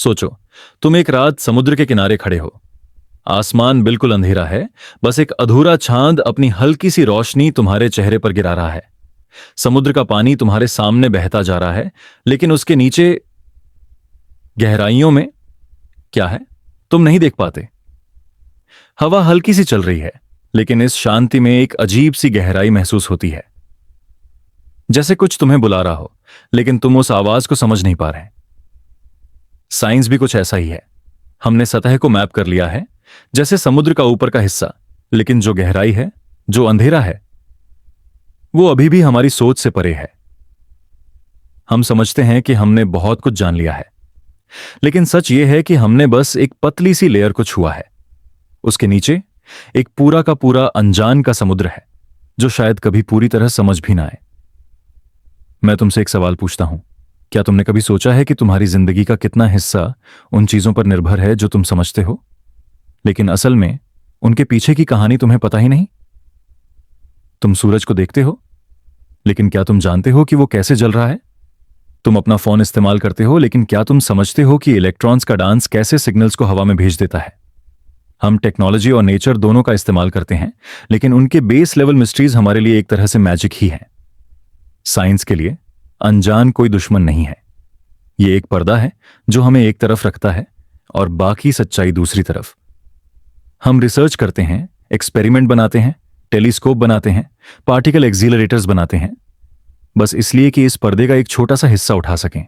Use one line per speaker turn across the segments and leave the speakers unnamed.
सोचो, तुम एक रात समुद्र के किनारे खड़े हो। आसमान बिल्कुल अंधेरा है। बस एक अधूरा चांद अपनी हल्की सी रोशनी तुम्हारे चेहरे पर गिरा रहा है। समुद्र का पानी तुम्हारे सामने बहता जा रहा है, लेकिन उसके नीचे गहराइयों में क्या है तुम नहीं देख पाते। हवा हल्की सी चल रही है, लेकिन इस शांति में एक अजीब सी गहराई महसूस होती है, जैसे कुछ तुम्हें बुला रहा हो, लेकिन तुम उस आवाज को समझ नहीं पा रहे। साइंस भी कुछ ऐसा ही है। हमने सतह को मैप कर लिया है, जैसे समुद्र का ऊपर का हिस्सा, लेकिन जो गहराई है, जो अंधेरा है, वो अभी भी हमारी सोच से परे है। हम समझते हैं कि हमने बहुत कुछ जान लिया है, लेकिन सच ये है कि हमने बस एक पतली सी लेयर को छुआ है। उसके नीचे एक पूरा का पूरा अनजान का समुद्र है, जो शायद कभी पूरी तरह समझ भी ना आए। मैं तुमसे एक सवाल पूछता हूं, क्या तुमने कभी सोचा है कि तुम्हारी जिंदगी का कितना हिस्सा उन चीजों पर निर्भर है जो तुम समझते हो, लेकिन असल में उनके पीछे की कहानी तुम्हें पता ही नहीं? तुम सूरज को देखते हो, लेकिन क्या तुम जानते हो कि वो कैसे जल रहा है? तुम अपना फोन इस्तेमाल करते हो, लेकिन क्या तुम समझते हो कि इलेक्ट्रॉन्स का डांस कैसे सिग्नल्स को हवा में भेज देता है? हम टेक्नोलॉजी और नेचर दोनों का इस्तेमाल करते हैं, लेकिन उनके बेस लेवल मिस्ट्रीज हमारे लिए एक तरह से मैजिक ही है। साइंस के लिए अनजान कोई दुश्मन नहीं है। ये एक पर्दा है जो हमें एक तरफ रखता है और बाकी सच्चाई दूसरी तरफ। हम रिसर्च करते हैं, एक्सपेरिमेंट बनाते हैं, टेलीस्कोप बनाते हैं, पार्टिकल एक्सीलरेटर्स बनाते हैं, बस इसलिए कि इस पर्दे का एक छोटा सा हिस्सा उठा सकें।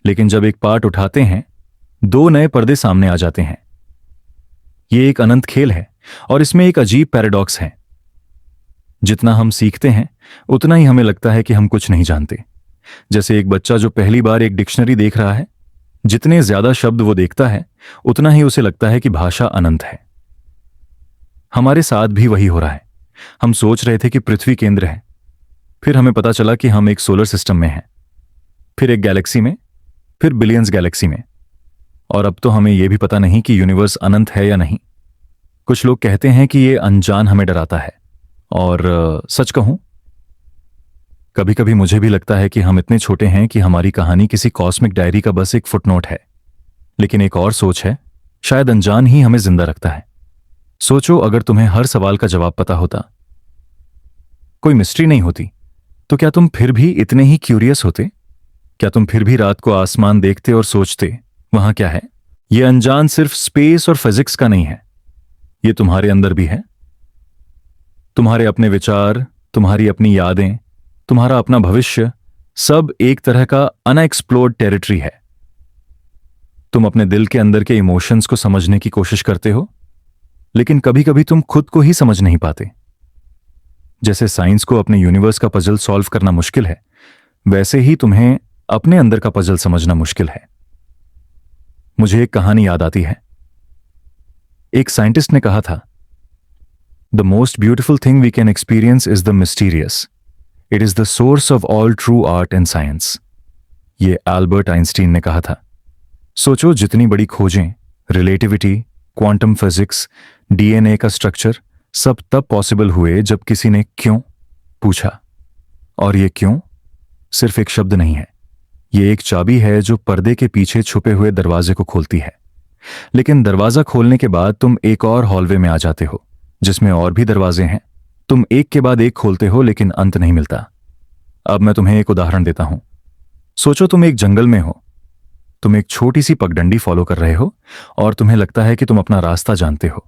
लेकिन जब एक पार्ट उठाते हैं, दो नए पर्दे सामने आ जाते हैं। ये एक अनंत खेल है, और इसमें एक अजीब पैराडॉक्स है। जितना हम सीखते हैं, उतना ही हमें लगता है कि हम कुछ नहीं जानते। जैसे एक बच्चा जो पहली बार एक डिक्शनरी देख रहा है, जितने ज्यादा शब्द वो देखता है, उतना ही उसे लगता है कि भाषा अनंत है। हमारे साथ भी वही हो रहा है। हम सोच रहे थे कि पृथ्वी केंद्र है, फिर हमें पता चला कि हम एक सोलर सिस्टम में हैं, फिर एक गैलेक्सी में, फिर बिलियंस गैलेक्सी में, और अब तो हमें यह भी पता नहीं कि यूनिवर्स अनंत है या नहीं। कुछ लोग कहते हैं कि यह अनजान हमें डराता है, और सच कहूं, कभी कभी मुझे भी लगता है कि हम इतने छोटे हैं कि हमारी कहानी किसी कॉस्मिक डायरी का बस एक फुटनोट है। लेकिन एक और सोच है, शायद अनजान ही हमें जिंदा रखता है। सोचो, अगर तुम्हें हर सवाल का जवाब पता होता, कोई मिस्ट्री नहीं होती, तो क्या तुम फिर भी इतने ही क्यूरियस होते? क्या तुम फिर भी रात को आसमान देखते और सोचते, वहां क्या है? यह अनजान सिर्फ स्पेस और फिजिक्स का नहीं है, यह तुम्हारे अंदर भी है। तुम्हारे अपने विचार, तुम्हारी अपनी यादें, तुम्हारा अपना भविष्य, सब एक तरह का अनएक्सप्लोर्ड टेरिटरी है। तुम अपने दिल के अंदर के इमोशंस को समझने की कोशिश करते हो, लेकिन कभी कभी तुम खुद को ही समझ नहीं पाते। जैसे साइंस को अपने यूनिवर्स का पजल सॉल्व करना मुश्किल है, वैसे ही तुम्हें अपने अंदर का पजल समझना मुश्किल है। मुझे एक कहानी याद आती है। एक साइंटिस्ट ने कहा था, the most beautiful thing we can experience is the mysterious. It is the source of all true art and science. ये एल्बर्ट आइंस्टीन ने कहा था। सोचो, जितनी बड़ी खोजें, रिलेटिविटी, क्वांटम फिजिक्स, डीएनए का स्ट्रक्चर, सब तब पॉसिबल हुए जब किसी ने क्यों पूछा। और ये क्यों सिर्फ एक शब्द नहीं है, ये एक चाबी है जो पर्दे के पीछे छुपे हुए दरवाजे को खोलती है। लेकिन दरवाजा खोलने के बाद तुम एक और हॉलवे में आ जाते हो, जिसमें और भी दरवाजे हैं। तुम एक के बाद एक खोलते हो, लेकिन अंत नहीं मिलता। अब मैं तुम्हें एक उदाहरण देता हूं। सोचो, तुम एक जंगल में हो, तुम एक छोटी सी पगडंडी फॉलो कर रहे हो, और तुम्हें लगता है कि तुम अपना रास्ता जानते हो।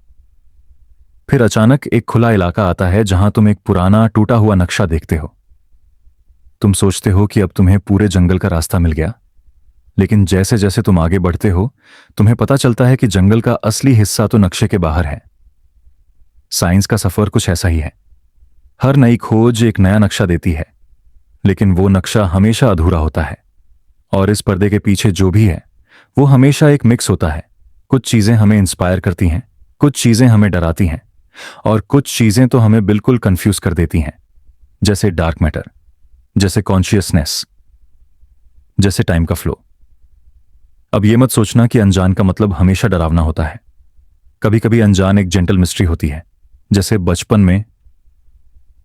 फिर अचानक एक खुला इलाका आता है जहां तुम एक पुराना टूटा हुआ नक्शा देखते हो। तुम सोचते हो कि अब तुम्हें पूरे जंगल का रास्ता मिल गया, लेकिन जैसे जैसे तुम आगे बढ़ते हो, तुम्हें पता चलता है कि जंगल का असली हिस्सा तो नक्शे के बाहर है। साइंस का सफर कुछ ऐसा ही है। हर नई खोज एक नया नक्शा देती है, लेकिन वो नक्शा हमेशा अधूरा होता है। और इस पर्दे के पीछे जो भी है, वो हमेशा एक मिक्स होता है। कुछ चीजें हमें इंस्पायर करती हैं, कुछ चीजें हमें डराती हैं, और कुछ चीजें तो हमें बिल्कुल कंफ्यूज कर देती हैं, जैसे डार्क मैटर, जैसे कॉन्शियसनेस, जैसे टाइम का फ्लो। अब ये मत सोचना कि अनजान का मतलब हमेशा डरावना होता है। कभी कभी अनजान एक जेंटल मिस्ट्री होती है। जैसे बचपन में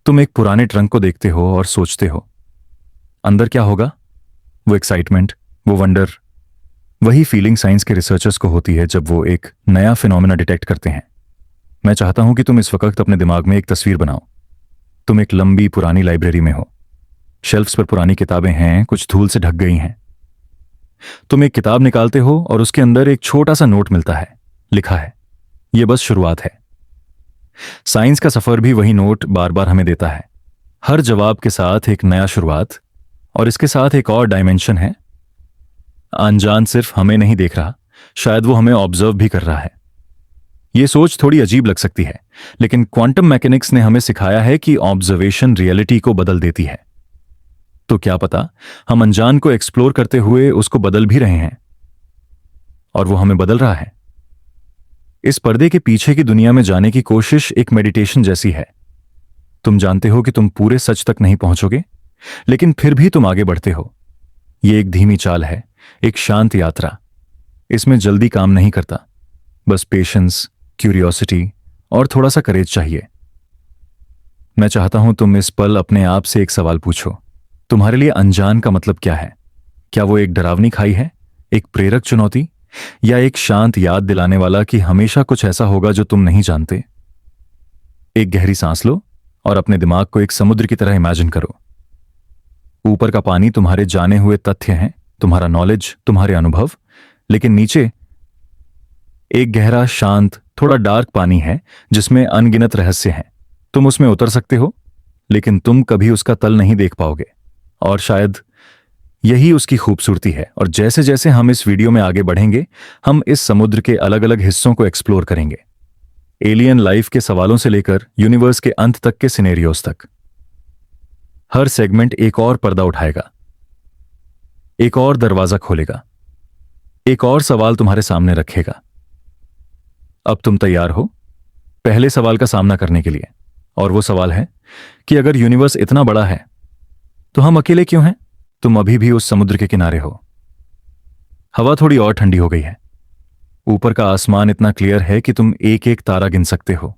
तुम एक पुराने ट्रंक को देखते हो और सोचते हो, अंदर क्या होगा? वो एक्साइटमेंट, वो वंडर, वही फीलिंग साइंस के रिसर्चर्स को होती है जब वो एक नया फिनोमेना डिटेक्ट करते हैं। मैं चाहता हूं कि तुम इस वक्त अपने दिमाग में एक तस्वीर बनाओ। तुम एक लंबी पुरानी लाइब्रेरी में हो। शेल्फ्स पर पुरानी किताबें हैं, कुछ धूल से ढक गई हैं। तुम एक किताब निकालते हो और उसके अंदर एक छोटा सा नोट मिलता है। लिखा है, यह बस शुरुआत है। साइंस का सफर भी वही नोट बार बार हमें देता है। हर जवाब के साथ एक नया शुरुआत, और इसके साथ एक और डायमेंशन है। अनजान सिर्फ हमें नहीं देख रहा, शायद वो हमें ऑब्जर्व भी कर रहा है। ये सोच थोड़ी अजीब लग सकती है, लेकिन क्वांटम मैकेनिक्स ने हमें सिखाया है कि ऑब्जर्वेशन रियलिटी को बदल देती है। तो क्या पता हम अनजान को एक्सप्लोर करते हुए उसको बदल भी रहे हैं, और वो हमें बदल रहा है। इस पर्दे के पीछे की दुनिया में जाने की कोशिश एक मेडिटेशन जैसी है। तुम जानते हो कि तुम पूरे सच तक नहीं पहुंचोगे, लेकिन फिर भी तुम आगे बढ़ते हो। ये एक धीमी चाल है, एक शांत यात्रा। इसमें जल्दी काम नहीं करता, बस पेशेंस, क्यूरियोसिटी और थोड़ा सा करेज चाहिए। मैं चाहता हूं तुम इस पल अपने आप से एक सवाल पूछो। तुम्हारे लिए अनजान का मतलब क्या है? क्या वो एक डरावनी खाई है, एक प्रेरक चुनौती, या एक शांत याद दिलाने वाला कि हमेशा कुछ ऐसा होगा जो तुम नहीं जानते? एक गहरी सांस लो और अपने दिमाग को एक समुद्र की तरह इमेजिन करो। ऊपर का पानी तुम्हारे जाने हुए तथ्य हैं, तुम्हारा नॉलेज, तुम्हारे अनुभव, लेकिन नीचे एक गहरा, शांत, थोड़ा डार्क पानी है जिसमें अनगिनत रहस्य हैं। तुम उसमें उतर सकते हो, लेकिन तुम कभी उसका तल नहीं देख पाओगे, और शायद यही उसकी खूबसूरती है। और जैसे जैसे हम इस वीडियो में आगे बढ़ेंगे, हम इस समुद्र के अलग अलग हिस्सों को एक्सप्लोर करेंगे। एलियन लाइफ के सवालों से लेकर यूनिवर्स के अंत तक के सिनेरियोस तक। हर सेगमेंट एक और पर्दा उठाएगा, एक और दरवाजा खोलेगा, एक और सवाल तुम्हारे सामने रखेगा। अब तुम तैयार हो पहले सवाल का सामना करने के लिए, और वो सवाल है कि अगर यूनिवर्स इतना बड़ा है तो हम अकेले क्यों हैं? तुम अभी भी उस समुद्र के किनारे हो। हवा थोड़ी और ठंडी हो गई है। ऊपर का आसमान इतना क्लियर है कि तुम एक एक तारा गिन सकते हो,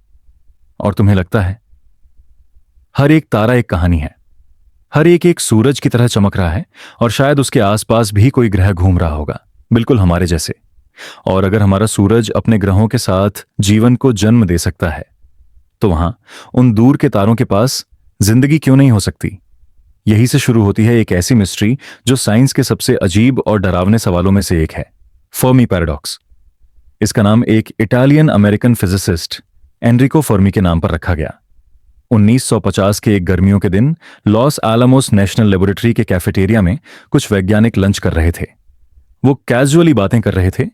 और तुम्हें लगता है हर एक तारा एक कहानी है। हर एक एक सूरज की तरह चमक रहा है, और शायद उसके आसपास भी कोई ग्रह घूम रहा होगा, बिल्कुल हमारे जैसे। और अगर हमारा सूरज अपने ग्रहों के साथ जीवन को जन्म दे सकता है, तो वहां उन दूर के तारों के पास जिंदगी क्यों नहीं हो सकती? यही से शुरू होती है एक ऐसी मिस्ट्री जो साइंस के सबसे अजीब और डरावने सवालों में से एक है, फर्मी पैराडॉक्स। इसका नाम एक Italian American physicist Enrico Fermi के नाम पर रखा गया। 1950 के एक गर्मियों के दिन लॉस आलामोस नेशनल लेबोरेटरी के कैफेटेरिया में कुछ वैज्ञानिक लंच कर रहे थे। वो कैजुअली बातें कर रहे थे,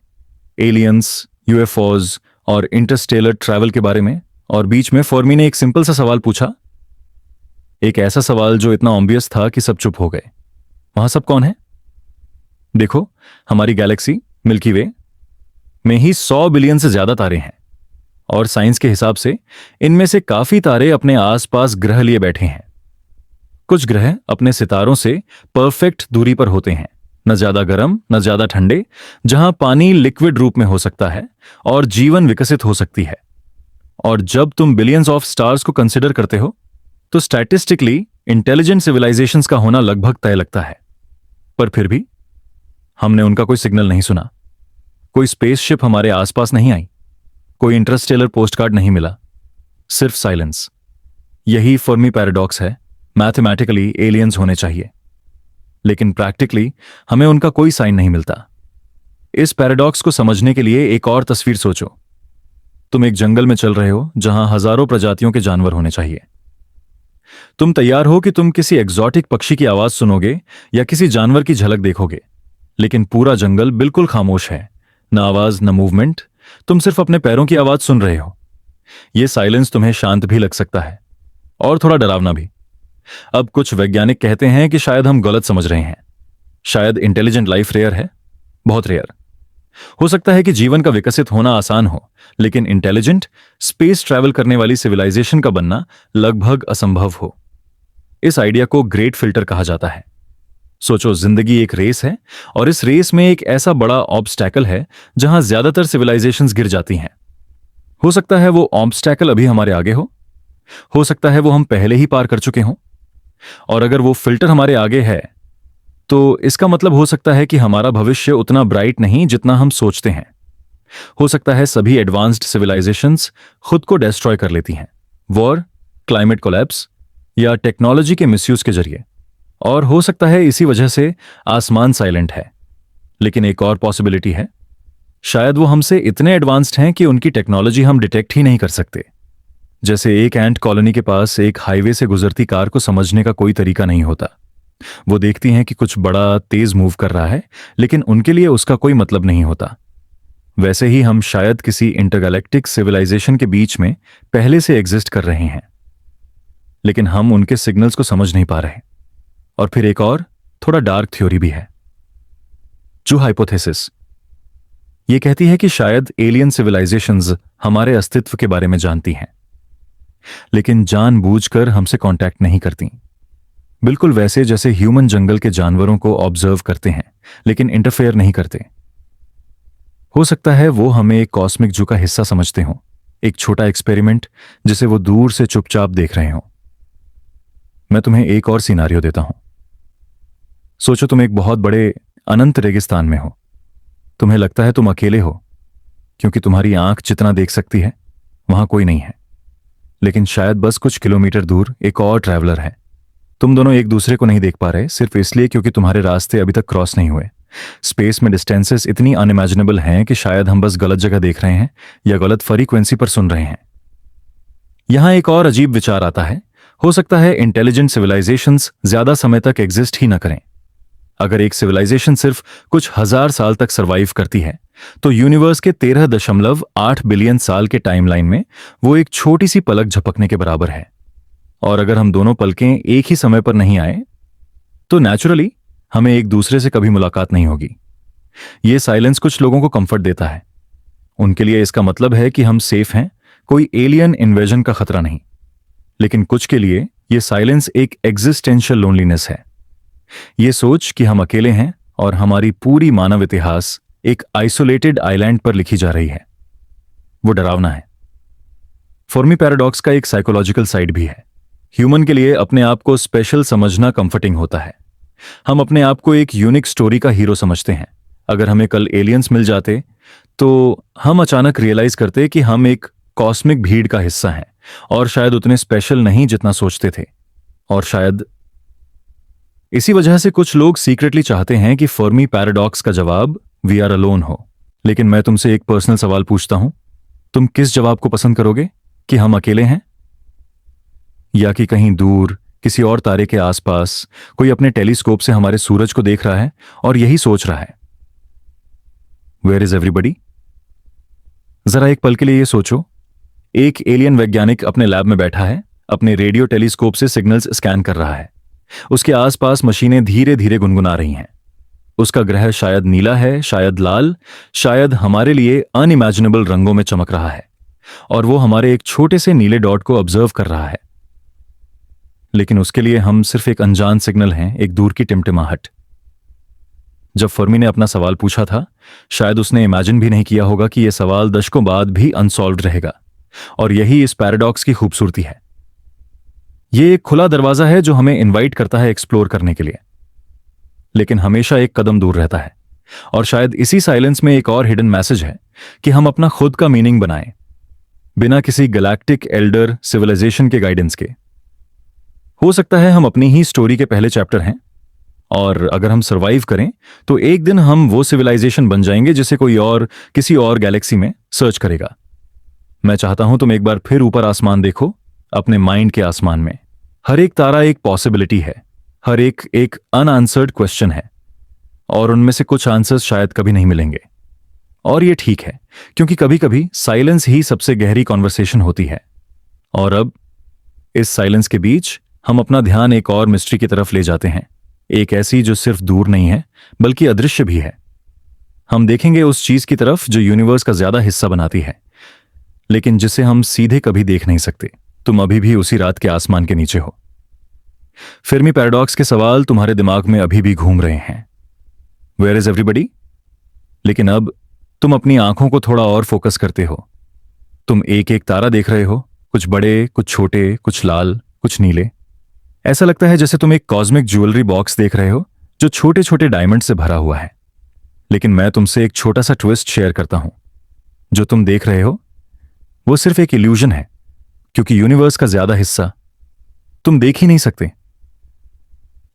एलियंस, यूएफओज और इंटरस्टेलर ट्रैवल के बारे में, और बीच में फर्मी ने एक सिंपल सा सवाल पूछा। एक ऐसा सवाल जो इतना ऑब्वियस था कि सब चुप हो गए। वहां सब कौन है? देखो, हमारी गैलेक्सी मिल्की वे में ही 100 बिलियन से ज्यादा तारे हैं, और साइंस के हिसाब से इनमें से काफी तारे अपने आसपास ग्रह लिए बैठे हैं। कुछ ग्रह अपने सितारों से परफेक्ट दूरी पर होते हैं, न ज्यादा गर्म न ज्यादा ठंडे, जहां पानी लिक्विड रूप में हो सकता है और जीवन विकसित हो सकती है। और जब तुम बिलियंस ऑफ स्टार्स को कंसिडर करते हो, तो स्टैटिस्टिकली इंटेलिजेंट सिविलाइजेशंस का होना लगभग तय लगता है। पर फिर भी हमने उनका कोई सिग्नल नहीं सुना। कोई स्पेसशिप हमारे आसपास नहीं आई, कोई इंटरस्टेलर पोस्टकार्ड नहीं मिला, सिर्फ साइलेंस। यही फर्मी पैराडॉक्स है। मैथमेटिकली एलियंस होने चाहिए, लेकिन प्रैक्टिकली हमें उनका कोई साइन नहीं मिलता। इस पैराडॉक्स को समझने के लिए एक और तस्वीर सोचो। तुम एक जंगल में चल रहे हो जहां हजारों प्रजातियों के जानवर होने चाहिए। तुम तैयार हो कि तुम किसी एग्जॉटिक पक्षी की आवाज सुनोगे या किसी जानवर की झलक देखोगे, लेकिन पूरा जंगल बिल्कुल खामोश है। न आवाज, न मूवमेंट। तुम सिर्फ अपने पैरों की आवाज सुन रहे हो। यह साइलेंस तुम्हें शांत भी लग सकता है, और थोड़ा डरावना भी। अब कुछ वैज्ञानिक कहते हैं कि शायद हम गलत समझ रहे हैं। शायद इंटेलिजेंट लाइफ रेयर है, बहुत रेयर। हो सकता है कि जीवन का विकसित होना आसान हो, लेकिन इंटेलिजेंट, स्पेस ट्रैवल करने वाली सिविलाइजेशन का बनना लगभग असंभव हो। इस आइडिया को ग्रेट फिल्टर कहा जाता है। सोचो, जिंदगी एक रेस है, और इस रेस में एक ऐसा बड़ा ऑब्स्टैकल है जहां ज्यादातर सिविलाइजेशंस गिर जाती हैं। हो सकता है वो ऑब्स्टैकल अभी हमारे आगे हो सकता है वो हम पहले ही पार कर चुके हों। और अगर वो फिल्टर हमारे आगे है, तो इसका मतलब हो सकता है कि हमारा भविष्य उतना ब्राइट नहीं जितना हम सोचते हैं। हो सकता है सभी एडवांस्ड सिविलाइजेशंस खुद को डिस्ट्रॉय कर लेती हैं, वॉर, क्लाइमेट कोलैप्स या टेक्नोलॉजी के मिसयूज के जरिए। और हो सकता है इसी वजह से आसमान साइलेंट है। लेकिन एक और पॉसिबिलिटी है, शायद वो हमसे इतने एडवांस्ड हैं कि उनकी टेक्नोलॉजी हम डिटेक्ट ही नहीं कर सकते। जैसे एक एंट कॉलोनी के पास एक हाईवे से गुजरती कार को समझने का कोई तरीका नहीं होता। वो देखती हैं कि कुछ बड़ा तेज मूव कर रहा है, लेकिन उनके लिए उसका कोई मतलब नहीं होता। वैसे ही हम शायद किसी इंटरगैलेक्टिक सिविलाइजेशन के बीच में पहले से एग्जिस्ट कर रहे हैं, लेकिन हम उनके सिग्नल्स को समझ नहीं पा रहे। और फिर एक और थोड़ा डार्क थ्योरी भी है, जो हाइपोथेसिस। ये कहती है कि शायद एलियन सिविलाइजेशंस हमारे अस्तित्व के बारे में जानती हैं, लेकिन जानबूझकर हमसे कांटेक्ट नहीं करती। बिल्कुल वैसे जैसे ह्यूमन जंगल के जानवरों को ऑब्जर्व करते हैं, लेकिन इंटरफेयर नहीं करते। हो सकता है वो हमें एक कॉस्मिक जू का हिस्सा समझते हों, एक छोटा एक्सपेरिमेंट जिसे वो दूर से चुपचाप देख रहे हों। मैं तुम्हें एक और सिनारियो देता हूं। सोचो तुम एक बहुत बड़े अनंत रेगिस्तान में हो। तुम्हें लगता है तुम अकेले हो, क्योंकि तुम्हारी आंख जितना देख सकती है वहां कोई नहीं है। लेकिन शायद बस कुछ किलोमीटर दूर एक और ट्रैवलर है। तुम दोनों एक दूसरे को नहीं देख पा रहे, सिर्फ इसलिए क्योंकि तुम्हारे रास्ते अभी तक क्रॉस नहीं हुए। स्पेस में डिस्टेंसेस इतनी अनइमेजिनेबल हैं कि शायद हम बस गलत जगह देख रहे हैं या गलत फ्रीक्वेंसी पर सुन रहे हैं। यहां एक और अजीब विचार आता है, हो सकता है इंटेलिजेंट सिविलाइजेशंस ज्यादा समय तक एग्जिस्ट ही ना करें। अगर एक सिविलाइजेशन सिर्फ कुछ हजार साल तक सरवाइव करती है, तो यूनिवर्स के 13.8 बिलियन साल के टाइमलाइन में वो एक छोटी सी पलक झपकने के बराबर है। और अगर हम दोनों पलकें एक ही समय पर नहीं आए, तो नेचुरली हमें एक दूसरे से कभी मुलाकात नहीं होगी। यह साइलेंस कुछ लोगों को कंफर्ट देता है। उनके लिए इसका मतलब है कि हम सेफ हैं, कोई एलियन इन्वेजन का खतरा नहीं। लेकिन कुछ के लिए यह साइलेंस एक एग्जिस्टेंशियल लोनलीनेस है। यह सोच कि हम अकेले हैं और हमारी पूरी मानव इतिहास एक आइसोलेटेड आइलैंड पर लिखी जा रही है। वो डरावना है। फर्मी पैराडॉक्स का एक साइकोलॉजिकल साइड भी है। ह्यूमन के लिए अपने आप को स्पेशल समझना कंफर्टिंग होता है। हम अपने आप को एक यूनिक स्टोरी का हीरो समझते हैं। अगर हमें कल एलियंस मिल जाते, तो हम अचानक रियलाइज करते कि हम एक कॉस्मिक भीड़ का हिस्सा हैं और शायद उतने स्पेशल नहीं जितना सोचते थे। और शायद इसी वजह से कुछ लोग सीक्रेटली चाहते हैं कि फर्मी पैराडॉक्स का जवाब वी आर अलोन हो। लेकिन मैं तुमसे एक पर्सनल सवाल पूछता हूं, तुम किस जवाब को पसंद करोगे? कि हम अकेले हैं, या कि कहीं दूर किसी और तारे के आसपास कोई अपने टेलीस्कोप से हमारे सूरज को देख रहा है और यही सोच रहा है, वेयर इज एवरीबडी? जरा एक पल के लिए ये सोचो, एक एलियन वैज्ञानिक अपने लैब में बैठा है, अपने रेडियो टेलीस्कोप से सिग्नल्स स्कैन कर रहा है। उसके आसपास मशीनें धीरे धीरे गुनगुना रही हैं। उसका ग्रह शायद नीला है, शायद लाल, शायद हमारे लिए अनइमेजिनेबल रंगों में चमक रहा है, और वो हमारे एक छोटे से नीले डॉट को ऑब्जर्व कर रहा है। लेकिन उसके लिए हम सिर्फ एक अनजान सिग्नल हैं, एक दूर की टिमटिमाहट। जब फर्मी ने अपना सवाल पूछा था, शायद उसने इमेजिन भी नहीं किया होगा कि यह सवाल दशकों बाद भी अनसॉल्व्ड रहेगा। और यही इस पैराडॉक्स की खूबसूरती है। यह एक खुला दरवाजा है जो हमें इनवाइट करता है एक्सप्लोर करने के लिए, लेकिन हमेशा एक कदम दूर रहता है। और शायद इसी साइलेंस में एक और हिडन मैसेज है कि हम अपना खुद का मीनिंग बनाएं, बिना किसी गैलेक्टिक एल्डर सिविलाइजेशन के गाइडेंस के। हो सकता है हम अपनी ही स्टोरी के पहले चैप्टर हैं, और अगर हम सरवाइव करें तो एक दिन हम वो सिविलाइजेशन बन जाएंगे जिसे कोई और किसी और गैलेक्सी में सर्च करेगा। मैं चाहता हूं तुम एक बार फिर ऊपर आसमान देखो, अपने माइंड के आसमान में। हर एक तारा एक पॉसिबिलिटी है, हर एक अनआंसर्ड क्वेश्चन है, और उनमें से कुछ आंसर्स शायद कभी नहीं मिलेंगे। और ये ठीक है, क्योंकि कभी कभी साइलेंस ही सबसे गहरी कॉन्वर्सेशन होती है। और अब इस साइलेंस के बीच हम अपना ध्यान एक और मिस्ट्री की तरफ ले जाते हैं, एक ऐसी जो सिर्फ दूर नहीं है बल्कि अदृश्य भी है। हम देखेंगे उस चीज की तरफ जो यूनिवर्स का ज्यादा हिस्सा बनाती है, लेकिन जिसे हम सीधे कभी देख नहीं सकते। तुम अभी भी उसी रात के आसमान के नीचे हो। फर्मी पैराडॉक्स के सवाल तुम्हारे दिमाग में अभी भी घूम रहे हैं, वेयर इज एवरीबडी? लेकिन अब तुम अपनी आंखों को थोड़ा और फोकस करते हो। तुम एक एक तारा देख रहे हो, कुछ बड़े, कुछ छोटे, कुछ लाल, कुछ नीले। ऐसा लगता है जैसे तुम एक कॉस्मिक ज्वेलरी बॉक्स देख रहे हो जो छोटे छोटे डायमंड से भरा हुआ है। लेकिन मैं तुमसे एक छोटा सा ट्विस्ट शेयर करता हूं। जो तुम देख रहे हो वो सिर्फ एक इल्यूजन है, क्योंकि यूनिवर्स का ज्यादा हिस्सा तुम देख ही नहीं सकते।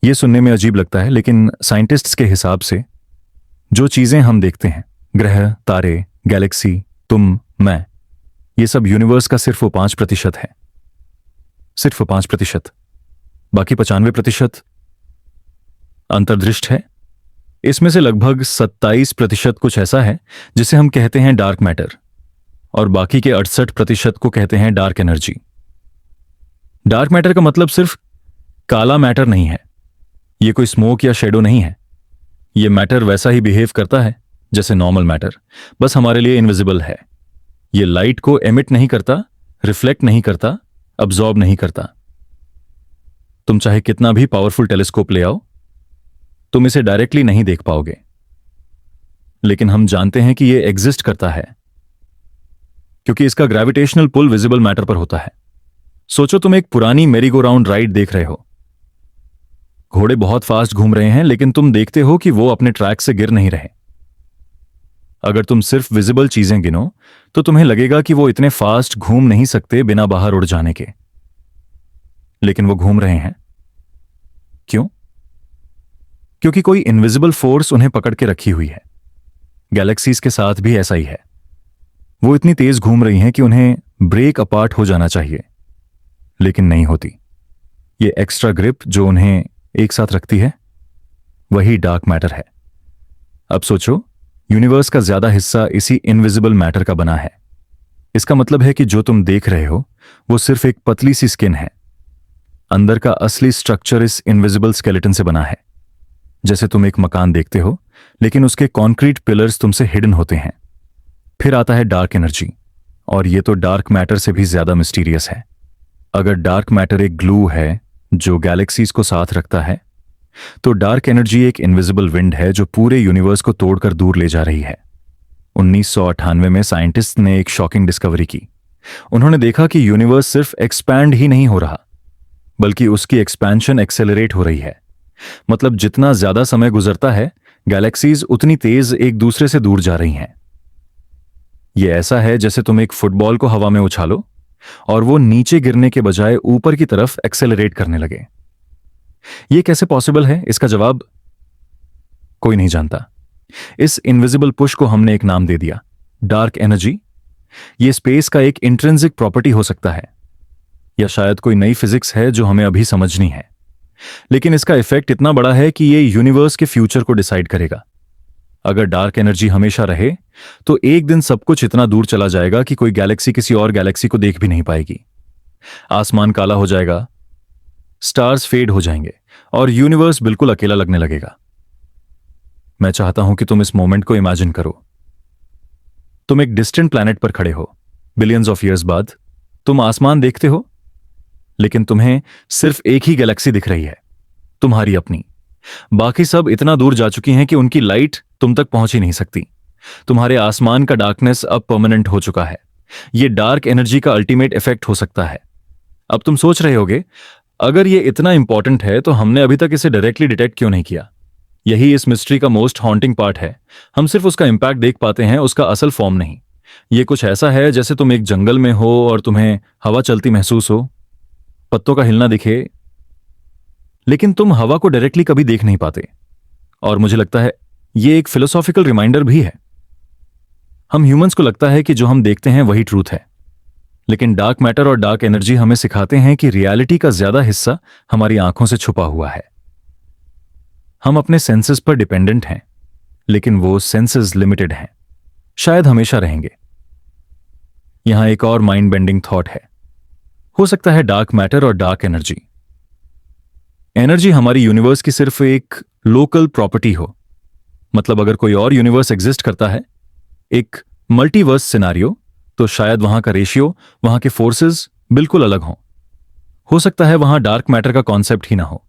यह सुनने में अजीब लगता है, लेकिन साइंटिस्ट्स के हिसाब से जो चीजें हम देखते हैं, ग्रह, तारे, गैलेक्सी, तुम, मैं, ये सब यूनिवर्स का सिर्फ वो 5% है। सिर्फ 5%। बाकी 95% अंतर्दृष्ट है। इसमें से लगभग 27% कुछ ऐसा है जिसे हम कहते हैं डार्क मैटर, और बाकी के 68% को कहते हैं डार्क एनर्जी। डार्क मैटर का मतलब सिर्फ काला मैटर नहीं है। यह कोई स्मोक या शेडो नहीं है। यह मैटर वैसा ही बिहेव करता है जैसे नॉर्मल मैटर, बस हमारे लिए इनविजिबल है। यह लाइट को एमिट नहीं करता, रिफ्लेक्ट नहीं करता, अब्जॉर्ब नहीं करता। तुम चाहे कितना भी पावरफुल टेलीस्कोप ले आओ, तुम इसे डायरेक्टली नहीं देख पाओगे। लेकिन हम जानते हैं कि यह एग्जिस्ट करता है, क्योंकि इसका ग्रेविटेशनल पुल विजिबल मैटर पर होता है। सोचो तुम एक पुरानी मेरी गो राउंड राइड देख रहे हो। घोड़े बहुत फास्ट घूम रहे हैं, लेकिन तुम देखते हो कि वो अपने ट्रैक से गिर नहीं रहे। अगर तुम सिर्फ विजिबल चीजें गिनो तो तुम्हें लगेगा कि वो इतने फास्ट घूम नहीं सकते बिना बाहर उड़ जाने के। लेकिन वो घूम रहे हैं। क्यों? क्योंकि कोई इनविजिबल फोर्स उन्हें पकड़ के रखी हुई है। गैलेक्सीज के साथ भी ऐसा ही है। वो इतनी तेज घूम रही हैं कि उन्हें ब्रेक अपार्ट हो जाना चाहिए, लेकिन नहीं होती। ये एक्स्ट्रा ग्रिप जो उन्हें एक साथ रखती है, वही डार्क मैटर है। अब सोचो, यूनिवर्स का ज्यादा हिस्सा इसी इनविजिबल मैटर का बना है। इसका मतलब है कि जो तुम देख रहे हो वो सिर्फ एक पतली सी स्किन है। अंदर का असली स्ट्रक्चर इस इनविजिबल स्केलेटन से बना है। जैसे तुम एक मकान देखते हो, लेकिन उसके कॉन्क्रीट पिलर्स तुमसे हिडन होते हैं। फिर आता है डार्क एनर्जी, और ये तो डार्क मैटर से भी ज्यादा मिस्टीरियस है। अगर डार्क मैटर एक ग्लू है जो गैलेक्सीज को साथ रखता है, तो डार्क एनर्जी एक इनविजिबल विंड है जो पूरे यूनिवर्स को तोड़कर दूर ले जा रही है। 1998 में साइंटिस्ट ने एक शॉकिंग डिस्कवरी की। उन्होंने देखा कि यूनिवर्स सिर्फ एक्सपैंड ही नहीं हो रहा, बल्कि उसकी एक्सपेंशन एक्सेलरेट हो रही है। मतलब जितना ज्यादा समय गुजरता है, गैलेक्सीज उतनी तेज एक दूसरे से दूर जा रही हैं। यह ऐसा है जैसे तुम एक फुटबॉल को हवा में उछालो और वो नीचे गिरने के बजाय ऊपर की तरफ एक्सेलरेट करने लगे। यह कैसे पॉसिबल है? इसका जवाब कोई नहीं जानता। इस इनविजिबल पुश को हमने एक नाम दे दिया, डार्क एनर्जी। यह स्पेस का एक इंट्रिंसिक प्रॉपर्टी हो सकता है, या शायद कोई नई फिजिक्स है जो हमें अभी समझनी है। लेकिन इसका इफेक्ट इतना बड़ा है कि यह यूनिवर्स के फ्यूचर को डिसाइड करेगा। अगर डार्क एनर्जी हमेशा रहे तो एक दिन सब कुछ इतना दूर चला जाएगा कि कोई गैलेक्सी किसी और गैलेक्सी को देख भी नहीं पाएगी। आसमान काला हो जाएगा, स्टार्स फेड हो जाएंगे, और यूनिवर्स बिल्कुल अकेला लगने लगेगा। मैं चाहता हूं कि तुम इस मोमेंट को इमेजिन करो। तुम एक डिस्टेंट प्लैनेट पर खड़े हो, बिलियंस ऑफ ईयर्स बाद। तुम आसमान देखते हो, लेकिन तुम्हें सिर्फ एक ही गैलेक्सी दिख रही है, तुम्हारी अपनी। बाकी सब इतना दूर जा चुकी हैं कि उनकी लाइट तुम तक पहुंच ही नहीं सकती। तुम्हारे आसमान का डार्कनेस अब परमानेंट हो चुका है। यह डार्क एनर्जी का अल्टीमेट इफेक्ट हो सकता है। अब तुम सोच रहे होगे, अगर यह इतना इंपॉर्टेंट है तो हमने अभी तक इसे डायरेक्टली डिटेक्ट क्यों नहीं किया? यही इस मिस्ट्री का मोस्ट हॉन्टिंग पार्ट है। हम सिर्फ उसका इंपैक्ट देख पाते हैं, उसका असल फॉर्म नहीं। यह कुछ ऐसा है जैसे तुम एक जंगल में हो और तुम्हें हवा चलती महसूस हो, पत्तों का हिलना दिखे, लेकिन तुम हवा को डायरेक्टली कभी देख नहीं पाते। और मुझे लगता है यह एक फिलोसॉफिकल रिमाइंडर भी है। हम ह्यूमंस को लगता है कि जो हम देखते हैं वही ट्रूथ है, लेकिन डार्क मैटर और डार्क एनर्जी हमें सिखाते हैं कि रियलिटी का ज्यादा हिस्सा हमारी आंखों से छुपा हुआ है। हम अपने सेंसेस पर डिपेंडेंट हैं, लेकिन वो सेंसेस लिमिटेड हैं, शायद हमेशा रहेंगे। यहां एक और माइंड बेंडिंग थॉट है। हो सकता है डार्क मैटर और डार्क एनर्जी हमारी यूनिवर्स की सिर्फ एक लोकल प्रॉपर्टी हो। मतलब अगर कोई और यूनिवर्स एग्जिस्ट करता है, एक मल्टीवर्स सिनारियो, तो शायद वहां का रेशियो, वहां के फोर्सेस बिल्कुल अलग हों। हो सकता है वहां डार्क मैटर का कॉन्सेप्ट ही ना हो।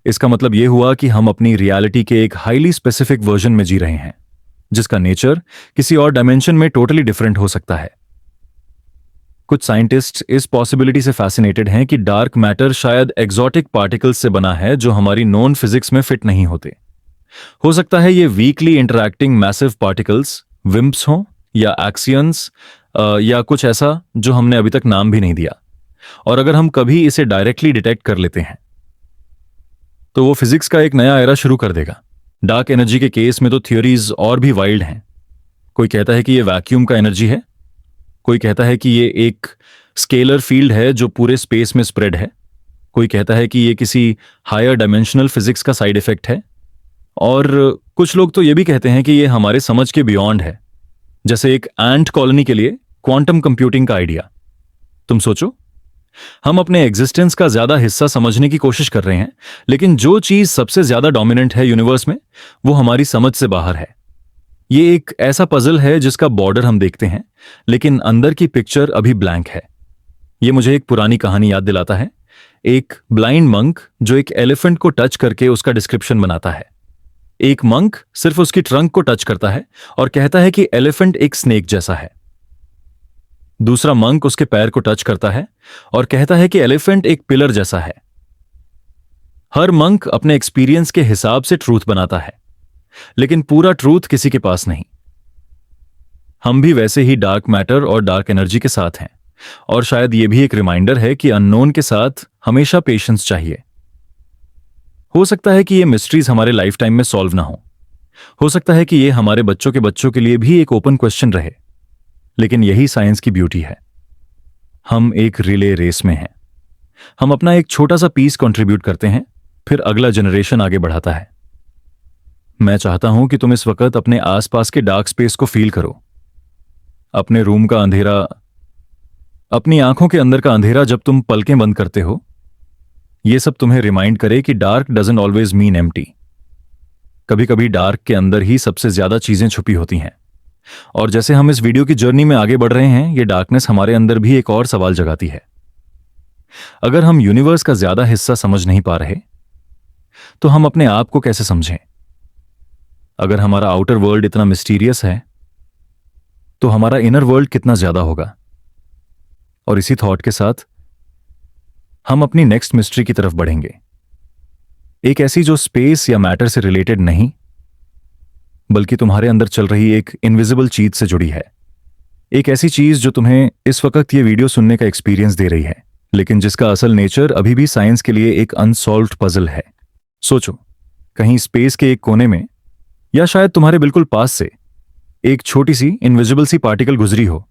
इसका मतलब यह हुआ कि हम अपनी रियलिटी के एक हाईली स्पेसिफिक वर्जन में जी रहे हैं, जिसका नेचर किसी और डायमेंशन में टोटली डिफरेंट हो सकता है। कुछ साइंटिस्ट इस पॉसिबिलिटी से फैसिनेटेड हैं कि डार्क मैटर शायद एग्जॉटिक पार्टिकल्स से बना है जो हमारी नॉन फिजिक्स में फिट नहीं होते। हो सकता है ये वीकली इंटरैक्टिंग मैसिव पार्टिकल्स विम्प्स हों या एक्सियंस या कुछ ऐसा जो हमने अभी तक नाम भी नहीं दिया। और अगर हम कभी इसे डायरेक्टली डिटेक्ट कर लेते हैं तो वो फिजिक्स का एक नया एरा शुरू कर देगा। डार्क एनर्जी के केस में तो थ्योरीज और भी वाइल्ड हैं। कोई कहता है कि ये वैक्यूम का एनर्जी है, कोई कहता है कि ये एक स्केलर फील्ड है जो पूरे स्पेस में स्प्रेड है, कोई कहता है कि ये किसी हायर डायमेंशनल फिजिक्स का साइड इफेक्ट है, और कुछ लोग तो ये भी कहते हैं कि ये हमारे समझ के बियॉन्ड है, जैसे एक एंट कॉलोनी के लिए क्वांटम कंप्यूटिंग का आइडिया। तुम सोचो, हम अपने एग्जिस्टेंस का ज्यादा हिस्सा समझने की कोशिश कर रहे हैं, लेकिन जो चीज सबसे ज्यादा डोमिनेंट है यूनिवर्स में वो हमारी समझ से बाहर है। ये एक ऐसा पजल है जिसका बॉर्डर हम देखते हैं लेकिन अंदर की पिक्चर अभी ब्लैंक है। ये मुझे एक पुरानी कहानी याद दिलाता है, एक ब्लाइंड मंक जो एक एलिफेंट को टच करके उसका डिस्क्रिप्शन बनाता है। एक मंक सिर्फ उसकी ट्रंक को टच करता है और कहता है कि एलिफेंट एक स्नेक जैसा है। दूसरा मंक उसके पैर को टच करता है और कहता है कि एलिफेंट एक पिलर जैसा है। हर मंक अपने एक्सपीरियंस के हिसाब से ट्रूथ बनाता है, लेकिन पूरा ट्रूथ किसी के पास नहीं। हम भी वैसे ही डार्क मैटर और डार्क एनर्जी के साथ हैं, और शायद यह भी एक रिमाइंडर है कि अननोन के साथ हमेशा पेशेंस चाहिए। हो सकता है कि ये मिस्ट्रीज हमारे लाइफ टाइम में सॉल्व ना हो सकता है कि ये हमारे बच्चों के बच्चों के लिए भी एक ओपन क्वेश्चन रहे, लेकिन यही साइंस की ब्यूटी है। हम एक रिले रेस में हैं। हम अपना एक छोटा सा पीस कंट्रीब्यूट करते हैं, फिर अगला जनरेशन आगे बढ़ाता है। मैं चाहता हूं कि तुम इस वक्त अपने आसपास के डार्क स्पेस को फील करो। अपने रूम का अंधेरा, अपनी आंखों के अंदर का अंधेरा जब तुम पलकें बंद करते हो, यह सब तुम्हें रिमाइंड करे कि dark doesn't always mean empty. कभी कभी डार्क के अंदर ही सबसे ज्यादा चीजें छुपी होती हैं। और जैसे हम इस वीडियो की जर्नी में आगे बढ़ रहे हैं, ये डार्कनेस हमारे अंदर भी एक और सवाल जगाती है। अगर हम यूनिवर्स का ज्यादा हिस्सा समझ नहीं पा रहे तो हम अपने आप को कैसे समझें? अगर हमारा आउटर वर्ल्ड इतना मिस्टीरियस है तो हमारा इनर वर्ल्ड कितना ज्यादा होगा? और इसी थॉट के साथ हम अपनी नेक्स्ट मिस्ट्री की तरफ बढ़ेंगे, एक ऐसी जो स्पेस या मैटर से रिलेटेड नहीं बल्कि तुम्हारे अंदर चल रही एक इनविजिबल चीज से जुड़ी है। एक ऐसी चीज जो तुम्हें इस वक्त ये वीडियो सुनने का एक्सपीरियंस दे रही है, लेकिन जिसका असल नेचर अभी भी साइंस के लिए एक अनसॉल्व्ड पजल है। सोचो, कहीं स्पेस के एक कोने में या शायद तुम्हारे बिल्कुल पास से एक छोटी सी इनविजिबल सी पार्टिकल गुजरी हो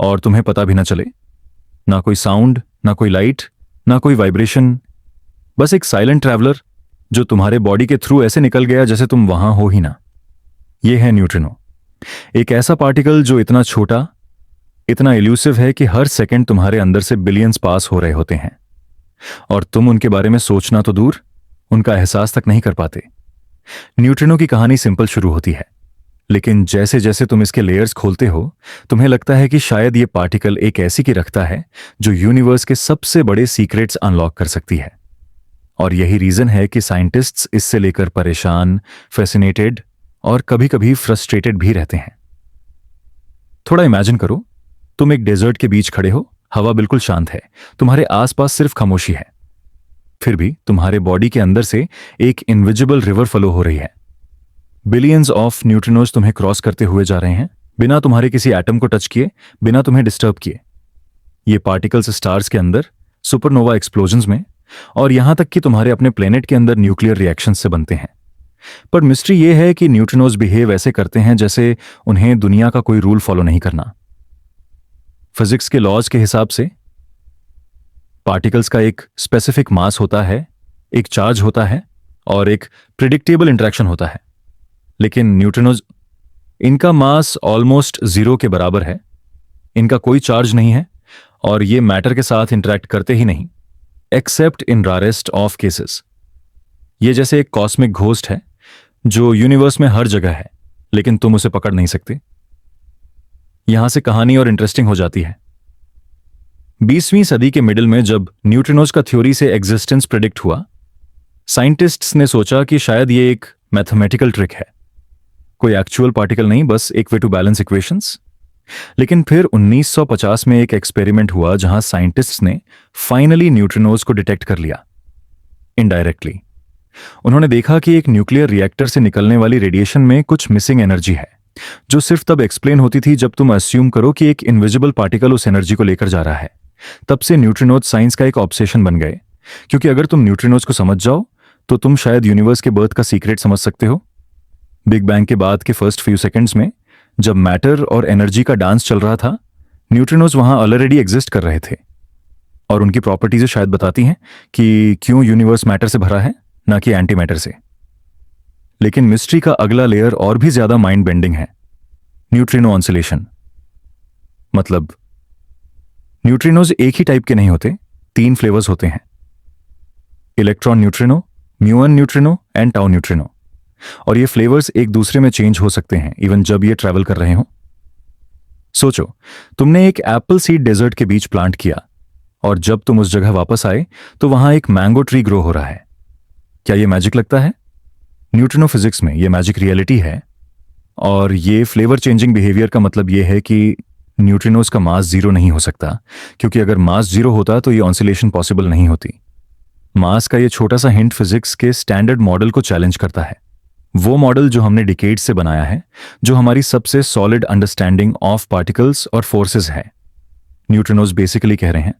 और तुम्हें पता भी ना चले। ना कोई साउंड, ना कोई लाइट, ना कोई वाइब्रेशन, बस एक साइलेंट ट्रैवलर जो तुम्हारे बॉडी के थ्रू ऐसे निकल गया जैसे तुम वहां हो ही ना। यह है न्यूट्रिनो, एक ऐसा पार्टिकल जो इतना छोटा, इतना इल्यूसिव है कि हर सेकंड तुम्हारे अंदर से बिलियंस पास हो रहे होते हैं और तुम उनके बारे में सोचना तो दूर, उनका एहसास तक नहीं कर पाते। न्यूट्रिनो की कहानी सिंपल शुरू होती है, लेकिन जैसे जैसे तुम इसके लेयर्स खोलते हो तुम्हें लगता है कि शायद ये पार्टिकल एक ऐसी की रखता है जो यूनिवर्स के सबसे बड़े सीक्रेट्स अनलॉक कर सकती है। और यही रीजन है कि साइंटिस्ट्स इससे लेकर परेशान, फैसिनेटेड और कभी कभी फ्रस्ट्रेटेड भी रहते हैं। थोड़ा इमेजिन करो, तुम एक डेजर्ट के बीच खड़े हो, हवा बिल्कुल शांत है, तुम्हारे आसपास सिर्फ खामोशी है, फिर भी तुम्हारे बॉडी के अंदर से एक इनविजिबल रिवर फ्लो हो रही है। बिलियंस ऑफ न्यूट्रिनोज तुम्हें क्रॉस करते हुए जा रहे हैं, बिना तुम्हारे किसी एटम को टच किए, बिना तुम्हें डिस्टर्ब किए। ये पार्टिकल्स स्टार्स के अंदर, सुपरनोवा एक्सप्लोजन्स में, और यहां तक कि तुम्हारे अपने प्लेनेट के अंदर न्यूक्लियर रिएक्शंस से बनते हैं। पर मिस्ट्री यह है कि न्यूट्रिनोज बिहेव ऐसे करते हैं जैसे उन्हें दुनिया का कोई रूल फॉलो नहीं करना। फिजिक्स के लॉज के हिसाब से पार्टिकल्स का एक स्पेसिफिक मास होता है, एक चार्ज होता है और एक प्रिडिक्टेबल इंटरेक्शन होता है। लेकिन न्यूट्रिनोज, इनका मास ऑलमोस्ट जीरो के बराबर है, इनका कोई चार्ज नहीं है और ये मैटर के साथ इंटरेक्ट करते ही नहीं, एक्सेप्ट इन रारेस्ट ऑफ केसेस। ये जैसे एक कॉस्मिक घोस्ट है जो यूनिवर्स में हर जगह है, लेकिन तुम उसे पकड़ नहीं सकते। यहां से कहानी और इंटरेस्टिंग हो जाती है। 20वीं सदी के मिडिल में जब न्यूट्रिनोज का थ्योरी से एग्जिस्टेंस प्रेडिक्ट हुआ, साइंटिस्ट्स ने सोचा कि शायद ये एक मैथमेटिकल ट्रिक है, कोई एक्चुअल पार्टिकल नहीं, बस एक वे टू बैलेंस इक्वेशंस। लेकिन फिर 1950 में एक एक्सपेरिमेंट हुआ जहां साइंटिस्ट्स ने फाइनली न्यूट्रिनोज को डिटेक्ट कर लिया, इनडायरेक्टली। उन्होंने देखा कि एक न्यूक्लियर रिएक्टर से निकलने वाली रेडिएशन में कुछ मिसिंग एनर्जी है, जो सिर्फ तब एक्सप्लेन होती थी जब तुम अस्यूम करो कि एक इनविजिबल पार्टिकल उस एनर्जी को लेकर जा रहा है। तब से न्यूट्रिनोज साइंस का एक ऑब्सेशन बन गए, क्योंकि अगर तुम न्यूट्रिनोज को समझ जाओ तो तुम शायद यूनिवर्स के बर्थ का सीक्रेट समझ सकते हो। बिग बैंग के बाद के फर्स्ट फ्यू सेकंड्स में जब मैटर और एनर्जी का डांस चल रहा था, न्यूट्रिनोज वहां ऑलरेडी एग्जिस्ट कर रहे थे, और उनकी प्रॉपर्टीज शायद बताती हैं कि क्यों यूनिवर्स मैटर से भरा है, ना कि एंटी मैटर से। लेकिन मिस्ट्री का अगला लेयर और भी ज्यादा माइंड बेंडिंग है, न्यूट्रिनो ऑसिलेशन। मतलब न्यूट्रिनोज एक ही टाइप के नहीं होते, 3 फ्लेवर्स होते हैं, electron neutrino, muon neutrino and tau neutrino. और ये फ्लेवर्स एक दूसरे में चेंज हो सकते हैं इवन जब ये ट्रैवल कर रहे हो। सोचो, तुमने एक एप्पल सीड डेजर्ट के बीच प्लांट किया, और जब तुम उस जगह वापस आए तो वहां एक मैंगो ट्री ग्रो हो रहा है। क्या ये मैजिक लगता है? न्यूट्रिनो फिजिक्स में ये मैजिक रियलिटी है। और ये फ्लेवर चेंजिंग बिहेवियर का मतलब ये है कि न्यूट्रिनोज का मास जीरो नहीं हो सकता, क्योंकि अगर मास जीरो होता तो ये ऑसिलेशन पॉसिबल नहीं होती। मास का ये छोटा सा हिंट फिजिक्स के स्टैंडर्ड मॉडल को चैलेंज करता है, वो मॉडल जो हमने डिकेड्स से बनाया है, जो हमारी सबसे सॉलिड अंडरस्टैंडिंग ऑफ पार्टिकल्स और फोर्सेस है। न्यूट्रिनोज बेसिकली कह रहे हैं,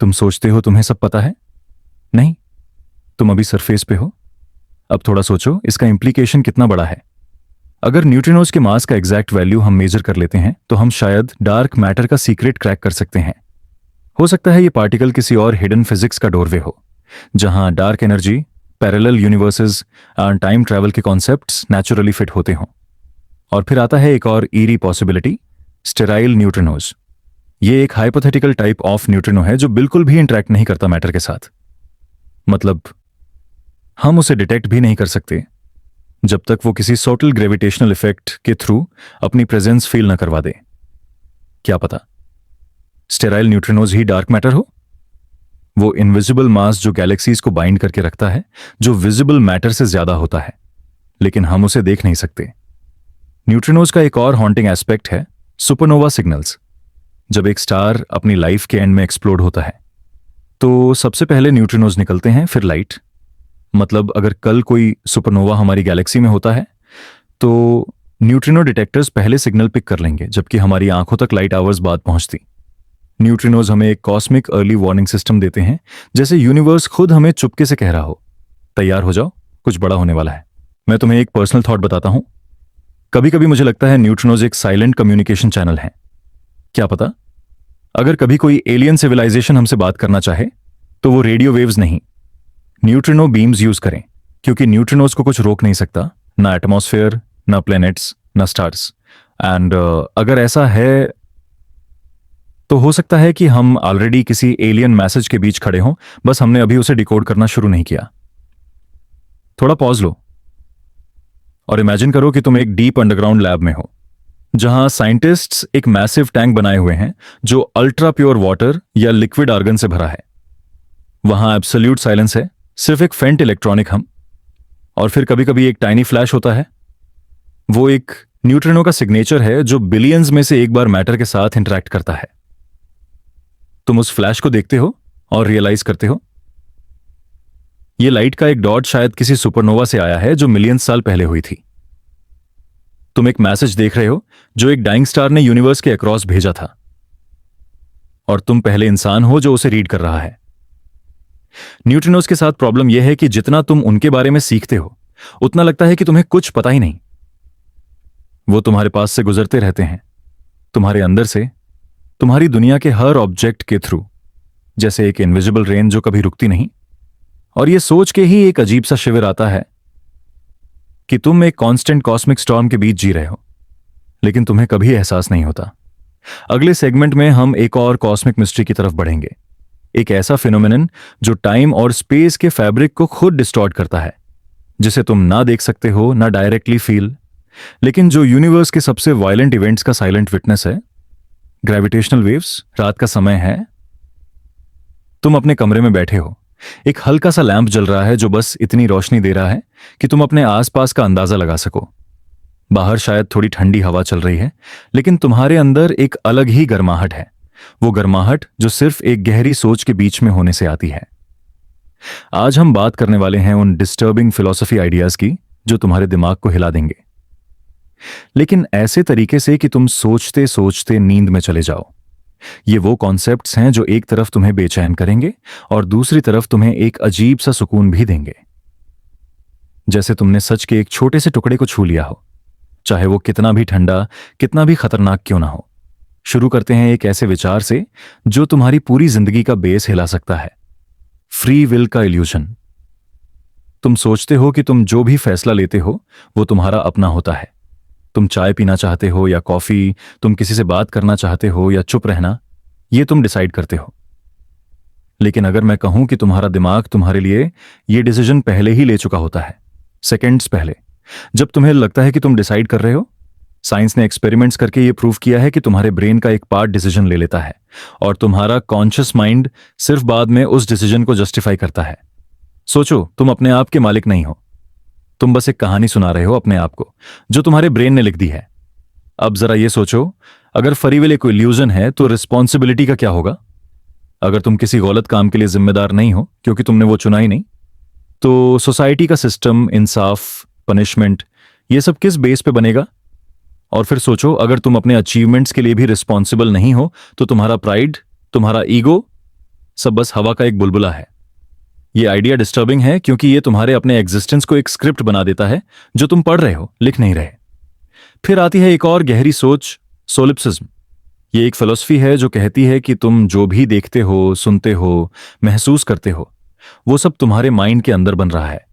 तुम सोचते हो तुम्हें सब पता है, नहीं, तुम अभी सरफेस पे हो। अब थोड़ा सोचो, इसका इंप्लीकेशन कितना बड़ा है। अगर न्यूट्रिनोज के मास का एग्जैक्ट वैल्यू हम मेजर कर लेते हैं तो हम शायद डार्क मैटर का सीक्रेट क्रैक कर सकते हैं। हो सकता है ये पार्टिकल किसी और हिडन फिजिक्स का डोरवे हो, जहां डार्क एनर्जी, पैरेलल यूनिवर्सेस और टाइम ट्रैवल के कॉन्सेप्ट्स नेचुरली फिट होते हों। और फिर आता है एक और ईरी पॉसिबिलिटी, स्टेराइल न्यूट्रिनोज। ये एक हाइपोथेटिकल टाइप ऑफ न्यूट्रिनो है जो बिल्कुल भी इंटरेक्ट नहीं करता मैटर के साथ। मतलब हम उसे डिटेक्ट भी नहीं कर सकते जब तक वो किसी सॉटल ग्रेविटेशनल इफेक्ट के थ्रू अपनी प्रेजेंस फील न करवा दे। क्या पता स्टेराइल न्यूट्रिनोज ही डार्क मैटर हो, वो इनविजिबल मास जो गैलेक्सीज को बाइंड करके रखता है, जो विजिबल मैटर से ज्यादा होता है, लेकिन हम उसे देख नहीं सकते। न्यूट्रिनोज का एक और हॉन्टिंग एस्पेक्ट है सुपरनोवा सिग्नल्स। जब एक स्टार अपनी लाइफ के एंड में एक्सप्लोड होता है तो सबसे पहले न्यूट्रिनोज निकलते हैं, फिर लाइट। मतलब अगर कल कोई सुपरनोवा हमारी गैलेक्सी में होता है तो न्यूट्रिनो डिटेक्टर्स पहले सिग्नल पिक कर लेंगे, जबकि हमारी आंखों तक लाइट आवर्स बाद पहुंचती। न्यूट्रिनोज हमें एक कॉस्मिक अर्ली वार्निंग सिस्टम देते हैं, जैसे यूनिवर्स खुद हमें चुपके से कह रहा हो, तैयार हो जाओ, कुछ बड़ा होने वाला है। मैं तुम्हें एक पर्सनल थॉट बताता हूं। कभी कभी मुझे लगता है न्यूट्रिनोज एक साइलेंट कम्युनिकेशन चैनल है। क्या पता अगर कभी कोई एलियन सिविलाइजेशन हमसे बात करना चाहे तो वो रेडियो वेव्स नहीं, न्यूट्रिनो बीम्स यूज करें, क्योंकि न्यूट्रिनोज को कुछ रोक नहीं सकता, ना एटमॉस्फेयर, ना प्लैनेट्स, ना स्टार्स। एंड अगर ऐसा है तो हो सकता है कि हम ऑलरेडी किसी एलियन मैसेज के बीच खड़े हों, बस हमने अभी उसे डिकोड करना शुरू नहीं किया। थोड़ा पॉज लो और इमेजिन करो कि तुम एक डीप अंडरग्राउंड लैब में हो, जहां साइंटिस्ट्स एक मैसिव टैंक बनाए हुए हैं जो अल्ट्रा प्योर वाटर या लिक्विड आर्गन से भरा है। वहां एब्सोल्यूट साइलेंस है, सिर्फ एक फेंट इलेक्ट्रॉनिक हम, और फिर कभी कभी एक टाइनी फ्लैश होता है। वो एक न्यूट्रिनो का सिग्नेचर है जो बिलियंस में से एक बार मैटर के साथ इंटरैक्ट करता है। तुम उस फ्लैश को देखते हो और रियलाइज करते हो ये लाइट का एक डॉट शायद किसी सुपरनोवा से आया है जो मिलियंस साल पहले हुई थी। तुम एक मैसेज देख रहे हो जो एक डाइंग स्टार ने यूनिवर्स के अक्रॉस भेजा था, और तुम पहले इंसान हो जो उसे रीड कर रहा है। न्यूट्रिनोज के साथ प्रॉब्लम यह है कि जितना तुम उनके बारे में सीखते हो उतना लगता है कि तुम्हें कुछ पता ही नहीं। वो तुम्हारे पास से गुजरते रहते हैं, तुम्हारे अंदर से, तुम्हारी दुनिया के हर ऑब्जेक्ट के थ्रू, जैसे एक इनविजिबल रेन जो कभी रुकती नहीं। और यह सोच के ही एक अजीब सा शिविर आता है कि तुम एक कांस्टेंट कॉस्मिक स्टॉर्म के बीच जी रहे हो, लेकिन तुम्हें कभी एहसास नहीं होता। अगले सेगमेंट में हम एक और कॉस्मिक मिस्ट्री की तरफ बढ़ेंगे, एक ऐसा फिनोमेनन जो टाइम और स्पेस के फैब्रिक को खुद डिस्टॉर्ट करता है, जिसे तुम ना देख सकते हो, ना डायरेक्टली फील, लेकिन जो यूनिवर्स के सबसे वायलेंट इवेंट्स का साइलेंट विटनेस है। Gravitational waves. रात का समय है, तुम अपने कमरे में बैठे हो, एक हल्का सा लैंप जल रहा है जो बस इतनी रोशनी दे रहा है कि तुम अपने आसपास का अंदाजा लगा सको। बाहर शायद थोड़ी ठंडी हवा चल रही है, लेकिन तुम्हारे अंदर एक अलग ही गर्माहट है। वो गर्माहट जो सिर्फ एक गहरी सोच के बीच में होने से आती है। आज हम बात करने वाले हैं उन डिस्टर्बिंग फिलॉसफी आइडियाज की जो तुम्हारे दिमाग को हिला देंगे, लेकिन ऐसे तरीके से कि तुम सोचते सोचते नींद में चले जाओ। ये वो कॉन्सेप्ट्स हैं जो एक तरफ तुम्हें बेचैन करेंगे और दूसरी तरफ तुम्हें एक अजीब सा सुकून भी देंगे, जैसे तुमने सच के एक छोटे से टुकड़े को छू लिया हो, चाहे वो कितना भी ठंडा, कितना भी खतरनाक क्यों ना हो। शुरू करते हैं एक ऐसे विचार से जो तुम्हारी पूरी जिंदगी का बेस हिला सकता है, फ्री विल का इल्यूजन। तुम सोचते हो कि तुम जो भी फैसला लेते हो वो तुम्हारा अपना होता है। तुम चाय पीना चाहते हो या कॉफी, तुम किसी से बात करना चाहते हो या चुप रहना, ये तुम डिसाइड करते हो। लेकिन अगर मैं कहूं कि तुम्हारा दिमाग तुम्हारे लिए ये डिसीजन पहले ही ले चुका होता है, सेकंड्स पहले, जब तुम्हें लगता है कि तुम डिसाइड कर रहे हो। साइंस ने एक्सपेरिमेंट्स करके ये प्रूव किया है कि तुम्हारे ब्रेन का एक पार्ट डिसीजन ले लेता है और तुम्हारा कॉन्शियस माइंड सिर्फ बाद में उस डिसीजन को जस्टिफाई करता है। सोचो, तुम अपने आप के मालिक नहीं हो, तुम बस एक कहानी सुना रहे हो अपने आप को जो तुम्हारे ब्रेन ने लिख दी है। अब जरा ये सोचो, अगर फ्री विल एक इल्यूजन है तो रिस्पॉन्सिबिलिटी का क्या होगा? अगर तुम किसी गलत काम के लिए जिम्मेदार नहीं हो क्योंकि तुमने वो चुना ही नहीं, तो सोसाइटी का सिस्टम, इंसाफ, पनिशमेंट, ये सब किस बेस पे बनेगा? और फिर सोचो, अगर तुम अपने अचीवमेंट्स के लिए भी रिस्पॉन्सिबल नहीं हो तो तुम्हारा प्राइड, तुम्हारा ईगो, सब बस हवा का एक बुलबुला है। ये आइडिया डिस्टर्बिंग है क्योंकि ये तुम्हारे अपने एग्जिस्टेंस को एक स्क्रिप्ट बना देता है जो तुम पढ़ रहे हो, लिख नहीं रहे। फिर आती है एक और गहरी सोच, सोलिप्सिज्म। ये एक फिलॉसफी है जो कहती है कि तुम जो भी देखते हो, सुनते हो, महसूस करते हो, वो सब तुम्हारे माइंड के अंदर बन रहा है।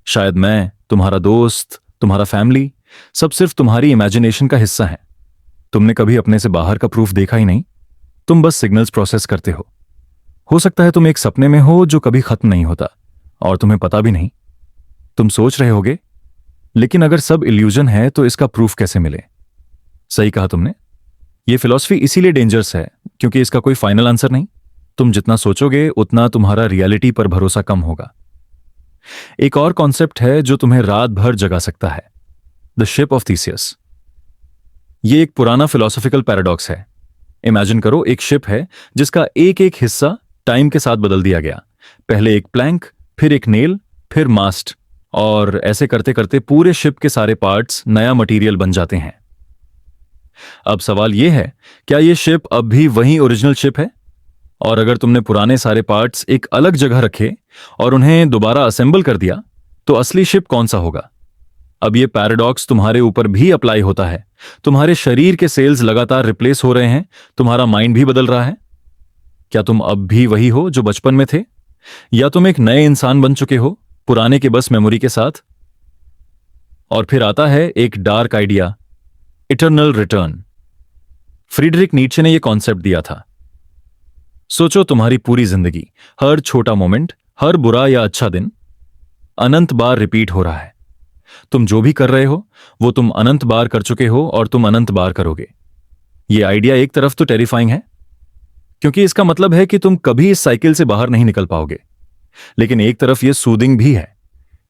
शायद मैं, तुम्हारा दोस्त, तुम्हारा फैमिली, सब सिर्फ तुम्हारी इमेजिनेशन का हिस्सा है। तुमने कभी अपने से बाहर का प्रूफ देखा ही नहीं, तुम बस सिग्नल्स प्रोसेस करते हो सकता है तुम एक सपने में हो जो कभी खत्म नहीं होता और तुम्हें पता भी नहीं। तुम सोच रहे होगे, लेकिन अगर सब इल्यूजन है तो इसका प्रूफ कैसे मिले? सही कहा तुमने। यह फिलॉसफी इसीलिए डेंजरस है क्योंकि इसका कोई फाइनल आंसर नहीं। तुम जितना सोचोगे उतना तुम्हारा रियलिटी पर भरोसा कम होगा। एक और कॉन्सेप्ट है जो तुम्हें रात भर जगा सकता है, द शिप ऑफ थीसियस। यह एक पुराना फिलोसॉफिकल पैराडॉक्स है। इमेजिन करो, एक शिप है जिसका एक एक हिस्सा टाइम के साथ बदल दिया गया। पहले एक प्लैंक, फिर एक नेल, फिर मास्ट, और ऐसे करते करते पूरे शिप के सारे पार्ट्स नया मटेरियल बन जाते हैं। अब सवाल यह है, क्या यह शिप अब भी वही ओरिजिनल शिप है? और अगर तुमने पुराने सारे पार्ट्स एक अलग जगह रखे और उन्हें दोबारा असेंबल कर दिया, तो असली शिप कौन सा होगा? अब यह पैराडॉक्स तुम्हारे ऊपर भी अप्लाई होता है। तुम्हारे शरीर के सेल्स लगातार रिप्लेस हो रहे हैं, तुम्हारा माइंड भी बदल रहा है। क्या तुम अब भी वही हो जो बचपन में थे, या तुम एक नए इंसान बन चुके हो पुराने के बस मेमोरी के साथ? और फिर आता है एक dark idea, eternal return. Friedrich नीचे ने यह कॉन्सेप्ट दिया था। सोचो, तुम्हारी पूरी जिंदगी, हर छोटा मोमेंट, हर बुरा या अच्छा दिन अनंत बार रिपीट हो रहा है। तुम जो भी कर रहे हो वो तुम अनंत बार कर चुके हो और तुम अनंत बार करोगे। यह आइडिया एक तरफ तो टेरिफाइंग है क्योंकि इसका मतलब है कि तुम कभी इस साइकिल से बाहर नहीं निकल पाओगे, लेकिन एक तरफ यह सूदिंग भी है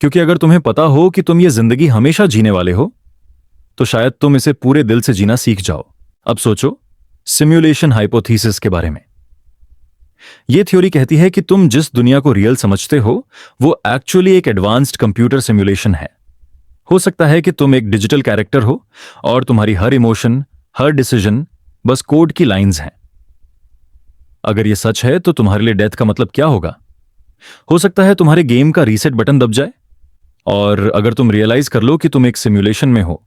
क्योंकि अगर तुम्हें पता हो कि तुम ये जिंदगी हमेशा जीने वाले हो तो शायद तुम इसे पूरे दिल से जीना सीख जाओ। अब सोचो सिम्युलेशन हाइपोथेसिस के बारे में। यह थ्योरी कहती है कि तुम जिस दुनिया को रियल समझते हो वो एक्चुअली एक एडवांस्ड कंप्यूटर सिम्युलेशन है। हो सकता है कि तुम एक डिजिटल कैरेक्टर हो और तुम्हारी हर इमोशन, हर डिसीजन बस कोड की लाइंस हैं। अगर यह सच है तो तुम्हारे लिए डेथ का मतलब क्या होगा? हो सकता है तुम्हारे गेम का रीसेट बटन दब जाए, और अगर तुम रियलाइज कर लो कि तुम एक सिम्युलेशन में हो,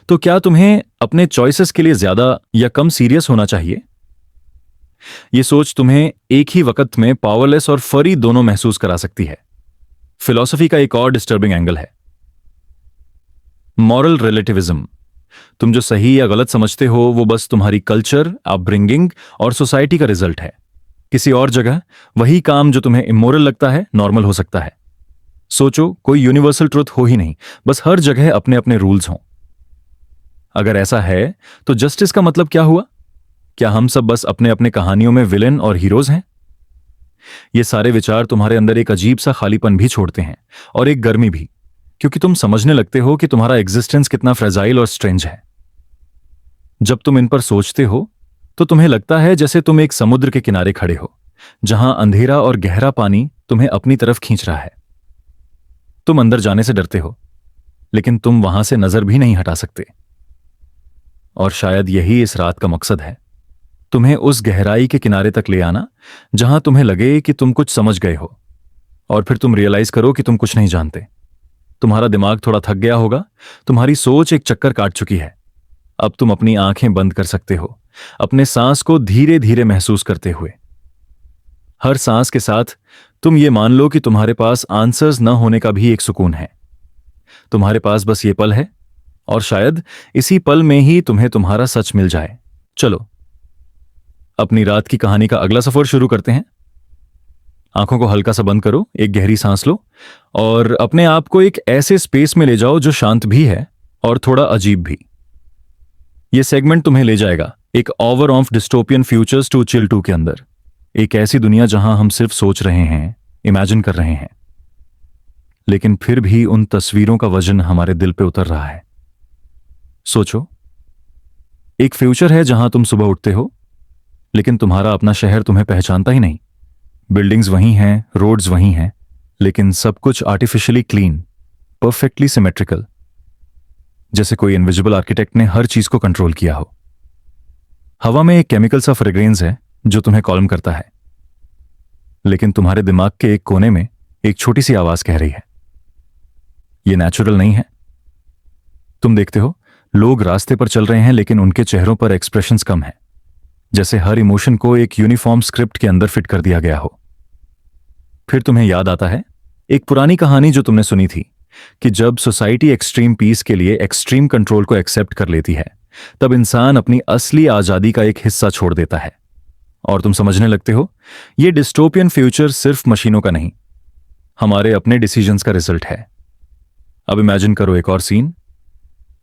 तो क्या तुम्हें अपने चॉइसेस के लिए ज्यादा या कम सीरियस होना चाहिए? यह सोच तुम्हें एक ही वक्त में पावरलेस और फ्री दोनों महसूस करा सकती है। फिलॉसफी का एक और डिस्टर्बिंग एंगल है मॉरल रिलेटिविज्म। तुम जो सही या गलत समझते हो वो बस तुम्हारी कल्चर, अपब्रिंगिंग और सोसाइटी का रिजल्ट है। किसी और जगह वही काम जो तुम्हें इमोरल लगता है नॉर्मल हो सकता है। सोचो, कोई यूनिवर्सल ट्रुथ हो ही नहीं, बस हर जगह अपने अपने रूल्स हों। अगर ऐसा है तो जस्टिस का मतलब क्या हुआ? क्या हम सब बस अपने अपने कहानियों में विलेन और हीरोज हैं? ये सारे विचार तुम्हारे अंदर एक अजीब सा खालीपन भी छोड़ते हैं और एक गर्मी भी, क्योंकि तुम समझने लगते हो कि तुम्हारा एग्जिस्टेंस कितना फ्रेजाइल और स्ट्रेंज है। जब तुम इन पर सोचते हो तो तुम्हें लगता है जैसे तुम एक समुद्र के किनारे खड़े हो, जहां अंधेरा और गहरा पानी तुम्हें अपनी तरफ खींच रहा है। तुम अंदर जाने से डरते हो, लेकिन तुम वहां से नजर भी नहीं हटा सकते। और शायद यही इस रात का मकसद है, तुम्हें उस गहराई के किनारे तक ले आना जहां तुम्हें लगे कि तुम कुछ समझ गए हो, और फिर तुम रियलाइज करो कि तुम कुछ नहीं जानते। तुम्हारा दिमाग थोड़ा थक गया होगा, तुम्हारी सोच एक चक्कर काट चुकी है। अब तुम अपनी आंखें बंद कर सकते हो, अपने सांस को धीरे धीरे महसूस करते हुए। हर सांस के साथ तुम ये मान लो कि तुम्हारे पास आंसर्स न होने का भी एक सुकून है। तुम्हारे पास बस ये पल है, और शायद इसी पल में ही तुम्हें तुम्हारा सच मिल जाए। चलो अपनी रात की कहानी का अगला सफर शुरू करते हैं। आंखों को हल्का सा बंद करो, एक गहरी सांस लो, और अपने आप को एक ऐसे स्पेस में ले जाओ जो शांत भी है और थोड़ा अजीब भी। यह सेगमेंट तुम्हें ले जाएगा एक over of dystopian futures to chill to के अंदर। एक ऐसी दुनिया जहां हम सिर्फ सोच रहे हैं, इमेजिन कर रहे हैं, लेकिन फिर भी उन तस्वीरों का वजन हमारे दिल पे उतर रहा है। सोचो, एक फ्यूचर है जहां तुम सुबह उठते हो, लेकिन तुम्हारा अपना शहर तुम्हें पहचानता ही नहीं। बिल्डिंग्स वही हैं, रोड्स वही हैं, लेकिन सब कुछ आर्टिफिशियली क्लीन, परफेक्टली सिमेट्रिकल, जैसे कोई इनविजिबल आर्किटेक्ट ने हर चीज को कंट्रोल किया हो। हवा में एक केमिकल सा फ्रेग्रेंस है जो तुम्हें कॉल्म करता है, लेकिन तुम्हारे दिमाग के एक कोने में एक छोटी सी आवाज कह रही है, यह नेचुरल नहीं है। तुम देखते हो लोग रास्ते पर चल रहे हैं, लेकिन उनके चेहरों पर एक्सप्रेशंस कम हैं, जैसे हर इमोशन को एक यूनिफॉर्म स्क्रिप्ट के अंदर फिट कर दिया गया हो। फिर तुम्हें याद आता है एक पुरानी कहानी जो तुमने सुनी थी, कि जब सोसाइटी एक्सट्रीम पीस के लिए एक्सट्रीम कंट्रोल को एक्सेप्ट कर लेती है, तब इंसान अपनी असली आजादी का एक हिस्सा छोड़ देता है। और तुम समझने लगते हो यह डिस्टोपियन फ्यूचर सिर्फ मशीनों का नहीं, हमारे अपने डिसीजंस का रिजल्ट है। अब इमेजिन करो एक और सीन।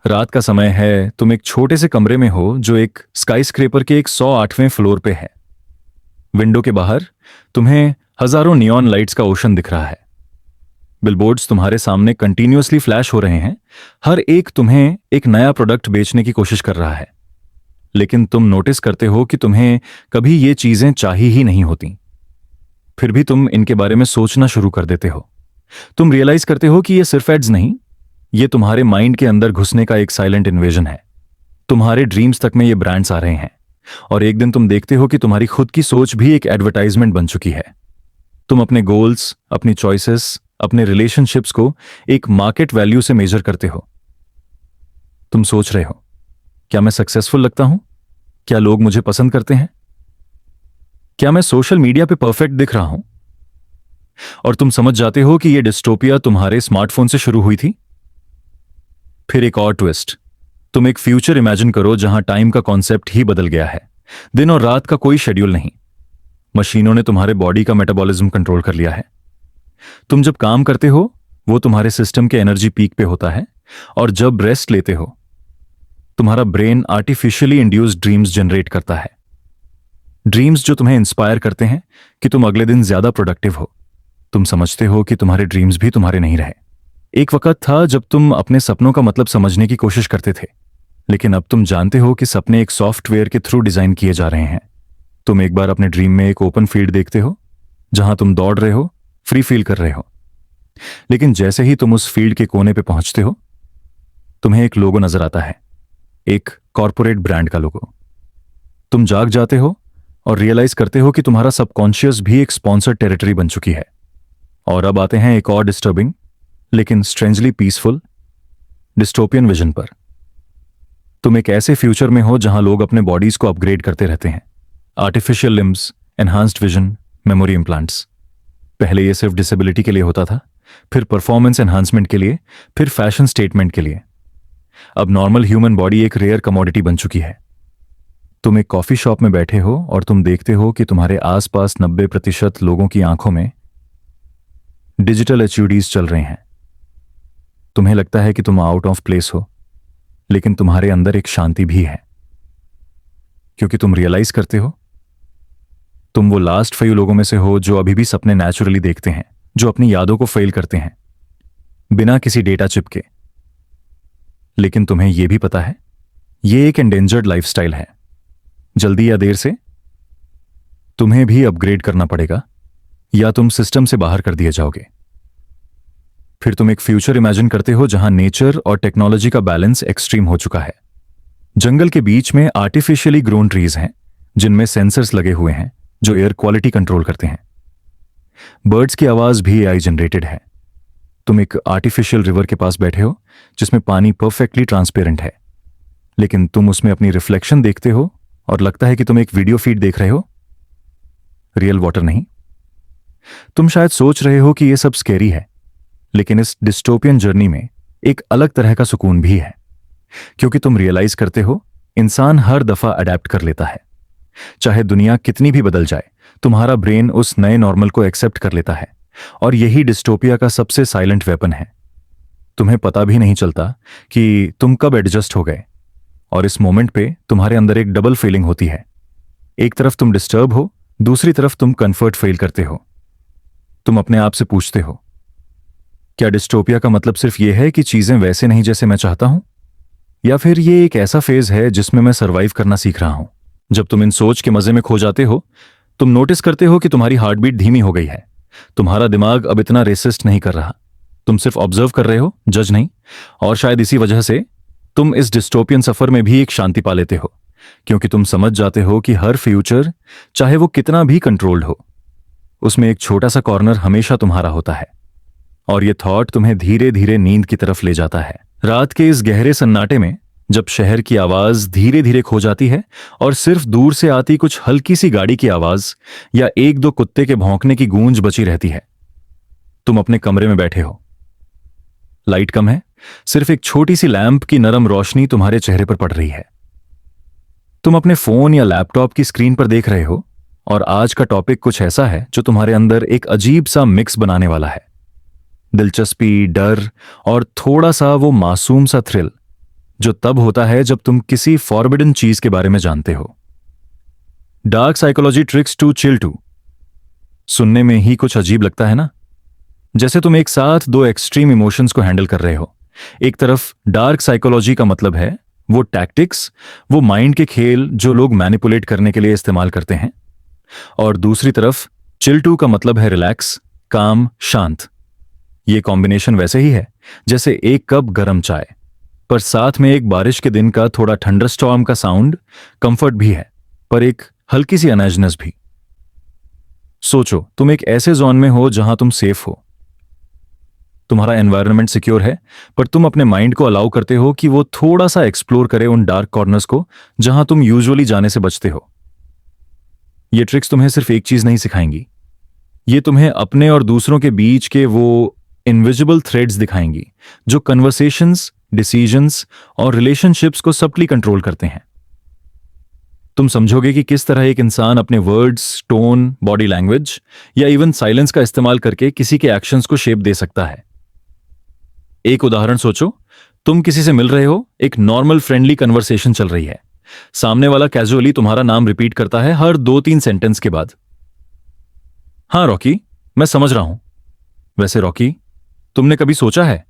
रात का समय है, तुम एक छोटे से कमरे में हो जो एक स्काईस्क्रेपर के 108वें फ्लोर पे है। विंडो के बाहर तुम्हें हजारों नियॉन लाइट्स का ओशन दिख रहा है। बिलबोर्ड्स तुम्हारे सामने कंटिन्यूअसली फ्लैश हो रहे हैं, हर एक तुम्हें एक नया प्रोडक्ट बेचने की कोशिश कर रहा है। लेकिन तुम नोटिस करते हो कि तुम्हें कभी ये चीजें चाहिए ही नहीं होती। फिर भी तुम इनके बारे में सोचना शुरू कर देते हो। तुम रियलाइज करते हो कि ये सिर्फ एड्स नहीं, ये तुम्हारे माइंड के अंदर घुसने का एक साइलेंट इन्वेजन है। तुम्हारे ड्रीम्स तक में ये ब्रांड्स आ रहे हैं, और एक दिन तुम देखते हो कि तुम्हारी खुद की सोच भी एक एडवर्टाइजमेंट बन चुकी है। तुम अपने गोल्स, अपनी चॉइसेस, अपने रिलेशनशिप्स को एक मार्केट वैल्यू से मेजर करते हो। तुम सोच रहे हो, क्या मैं सक्सेसफुल लगता हूं? क्या लोग मुझे पसंद करते हैं? क्या मैं सोशल मीडिया पे परफेक्ट दिख रहा हूं? और तुम समझ जाते हो कि यह डिस्टोपिया तुम्हारे स्मार्टफोन से शुरू हुई थी। फिर एक और ट्विस्ट। तुम एक फ्यूचर इमेजिन करो जहां टाइम का कॉन्सेप्ट ही बदल गया है। दिन और रात का कोई शेड्यूल नहीं, मशीनों ने तुम्हारे बॉडी का मेटाबॉलिज्म कंट्रोल कर लिया है। तुम जब काम करते हो वो तुम्हारे सिस्टम के एनर्जी पीक पे होता है, और जब रेस्ट लेते हो तुम्हारा brain artificially induced dreams generate करता है। ड्रीम्स जो तुम्हें इंस्पायर करते हैं कि तुम अगले दिन ज्यादा प्रोडक्टिव हो। तुम समझते हो कि तुम्हारे ड्रीम्स भी तुम्हारे नहीं रहे। एक वक्त था जब तुम अपने सपनों का मतलब समझने की कोशिश करते थे, लेकिन अब तुम जानते हो कि सपने एक सॉफ्टवेयर के थ्रू डिजाइन किए जा रहे हैं। तुम एक बार अपने ड्रीम में एक ओपन फील्ड देखते हो जहां तुम दौड़ रहे हो, फ्री फील कर रहे हो, लेकिन जैसे ही तुम उस फील्ड के कोने पे पहुंचते हो तुम्हें एक लोगो नजर आता है, एक कॉर्पोरेट ब्रांड का लोगो। तुम जाग जाते हो और रियलाइज करते हो कि तुम्हारा सबकॉन्शियस भी एक स्पॉन्सर्ड टेरिटरी बन चुकी है। और अब आते हैं एक और डिस्टर्बिंग लेकिन स्ट्रेंजली पीसफुल डिस्टोपियन विजन पर। तुम एक ऐसे फ्यूचर में हो जहां लोग अपने बॉडीज को अपग्रेड करते रहते हैं। Artificial limbs, enhanced vision, memory implants. पहले यह सिर्फ डिसेबिलिटी के लिए होता था, फिर परफॉर्मेंस एनहांसमेंट के लिए, फिर फैशन स्टेटमेंट के लिए। अब नॉर्मल ह्यूमन बॉडी एक रेयर कमोडिटी बन चुकी है। तुम एक कॉफी शॉप में बैठे हो और तुम देखते हो कि तुम्हारे आसपास 90% लोगों की आंखों में डिजिटल एचयूडीज चल रहे हैं। तुम्हें लगता है कि तुम आउट ऑफ प्लेस हो, लेकिन तुम्हारे अंदर एक शांति भी है, क्योंकि तुम रियलाइज करते हो तुम वो लास्ट फेव लोगों में से हो जो अभी भी सपने नेचुरली देखते हैं, जो अपनी यादों को फेल करते हैं, बिना किसी डेटा चिप के। लेकिन तुम्हें यह भी पता है, यह एक एंडेंजर्ड लाइफस्टाइल है। जल्दी या देर से तुम्हें भी अपग्रेड करना पड़ेगा, या तुम सिस्टम से बाहर कर दिए जाओगे। फिर तुम एक फ्यूचर इमेजिन करते हो जहां नेचर और टेक्नोलॉजी का बैलेंस एक्सट्रीम हो चुका है। जंगल के बीच में आर्टिफिशियली ग्रोन ट्रीज हैं जिनमें सेंसर्स लगे हुए हैं जो एयर क्वालिटी कंट्रोल करते हैं। बर्ड्स की आवाज भी एआई जनरेटेड है। तुम एक आर्टिफिशियल रिवर के पास बैठे हो जिसमें पानी परफेक्टली ट्रांसपेरेंट है, लेकिन तुम उसमें अपनी रिफ्लेक्शन देखते हो और लगता है कि तुम एक वीडियो फीड देख रहे हो, रियल वाटर नहीं। तुम शायद सोच रहे हो कि यह सब स्कैरी है, लेकिन इस डिस्टोपियन जर्नी में एक अलग तरह का सुकून भी है, क्योंकि तुम रियलाइज करते हो इंसान हर दफा अडेप्ट कर लेता है। चाहे दुनिया कितनी भी बदल जाए, तुम्हारा ब्रेन उस नए नॉर्मल को एक्सेप्ट कर लेता है, और यही डिस्टोपिया का सबसे साइलेंट वेपन है। तुम्हें पता भी नहीं चलता कि तुम कब एडजस्ट हो गए, और इस मोमेंट पे तुम्हारे अंदर एक डबल फीलिंग होती है। एक तरफ तुम डिस्टर्ब हो, दूसरी तरफ तुम कंफर्ट फील करते हो। तुम अपने आप से पूछते हो, क्या डिस्टोपिया का मतलब सिर्फ यह है कि चीजें वैसे नहीं जैसे मैं चाहता हूं, या फिर ये एक ऐसा फेज है जिसमें मैं सरवाइव करना सीख रहा हूं? जब तुम इन सोच के मजे में खो जाते हो, तुम नोटिस करते हो कि तुम्हारी हार्ट बीट धीमी हो गई है। तुम्हारा दिमाग अब इतना रेसिस्ट नहीं कर रहा, तुम सिर्फ ऑब्जर्व कर रहे हो, जज नहीं। और शायद इसी वजह से तुम इस डिस्टोपियन सफर में भी एक शांति पा लेते हो, क्योंकि तुम समझ जाते हो कि हर फ्यूचर, चाहे वो कितना भी कंट्रोल्ड हो, उसमें एक छोटा सा कॉर्नर हमेशा तुम्हारा होता है। और ये थॉट तुम्हें धीरे धीरे नींद की तरफ ले जाता है। रात के इस गहरे सन्नाटे में, जब शहर की आवाज धीरे धीरे खो जाती है और सिर्फ दूर से आती कुछ हल्की सी गाड़ी की आवाज या एक दो कुत्ते के भौंकने की गूंज बची रहती है, तुम अपने कमरे में बैठे हो। लाइट कम है, सिर्फ एक छोटी सी लैंप की नरम रोशनी तुम्हारे चेहरे पर पड़ रही है। तुम अपने फोन या लैपटॉप की स्क्रीन पर देख रहे हो, और आज का टॉपिक कुछ ऐसा है जो तुम्हारे अंदर एक अजीब सा मिक्स बनाने वाला है। दिलचस्पी, डर और थोड़ा सा वो मासूम सा थ्रिल जो तब होता है जब तुम किसी फॉरबिडन चीज के बारे में जानते हो। Dark psychology tricks to chill to. सुनने में ही कुछ अजीब लगता है ना? जैसे तुम एक साथ दो एक्सट्रीम इमोशंस को हैंडल कर रहे हो। एक तरफ डार्क साइकोलॉजी का मतलब है वो टैक्टिक्स, वो माइंड के खेल जो लोग मैनिपुलेट करने के लिए इस्तेमाल करते हैं, और दूसरी तरफ चिल टू का मतलब है रिलैक्स, काम, शांत। ये कॉम्बिनेशन वैसे ही है जैसे एक कप गर्म चाय, पर साथ में एक बारिश के दिन का थोड़ा थंडरस्टॉर्म का साउंड। कंफर्ट भी है, पर एक हल्की सी अनएजनेस भी। सोचो, तुम एक ऐसे जोन में हो जहां तुम सेफ हो, तुम्हारा एनवायरनमेंट सिक्योर है, पर तुम अपने माइंड को अलाउ करते हो कि वो थोड़ा सा एक्सप्लोर करे उन डार्क कॉर्नर्स को जहां तुम यूजुअली जाने से बचते हो। ये ट्रिक्स तुम्हें सिर्फ एक चीज नहीं सिखाएंगी, ये तुम्हें अपने और दूसरों के बीच के वो इनविजिबल थ्रेड्स दिखाएंगी जो कन्वर्सेशंस, डिसीजंस और रिलेशनशिप्स को सबटली कंट्रोल करते हैं। तुम समझोगे कि किस तरह एक इंसान अपने वर्ड्स, टोन, बॉडी लैंग्वेज या इवन साइलेंस का इस्तेमाल करके किसी के एक्शंस को शेप दे सकता है। एक उदाहरण सोचो, तुम किसी से मिल रहे हो, एक नॉर्मल फ्रेंडली कन्वर्सेशन चल रही है। सामने वाला कैजुअली तुम्हारा नाम रिपीट करता है हर 2-3 सेंटेंस के बाद। हाँ रॉकी, मैं समझ रहा हूं। वैसे रॉकी, तुमने कभी सोचा है?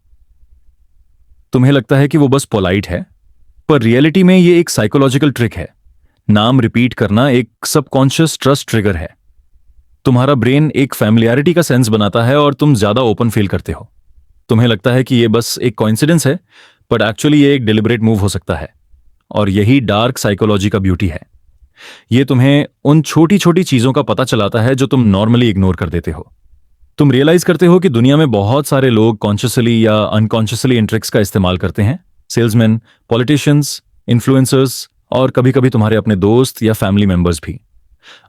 तुम्हें लगता है कि वो बस पोलाइट है, पर रियलिटी में ये एक साइकोलॉजिकल ट्रिक है। नाम रिपीट करना एक सबकॉन्शियस ट्रस्ट ट्रिगर है। तुम्हारा ब्रेन एक फैमिलियरिटी का सेंस बनाता है और तुम ज्यादा ओपन फील करते हो। तुम्हें लगता है कि ये बस एक कोइंसिडेंस है, बट एक्चुअली ये एक डिलिबरेट मूव हो सकता है। और यही डार्क साइकोलॉजी का ब्यूटी है। ये तुम्हें उन छोटी छोटी चीजों का पता चलाता है जो तुम नॉर्मली इग्नोर कर देते हो। तुम रियलाइज करते हो कि दुनिया में बहुत सारे लोग कॉन्शियसली या अनकॉन्शियसली इन ट्रिक्स का इस्तेमाल करते हैं। सेल्समैन, पॉलिटिशियंस, इन्फ्लुएंसर्स और कभी कभी तुम्हारे अपने दोस्त या फैमिली मेंबर्स भी।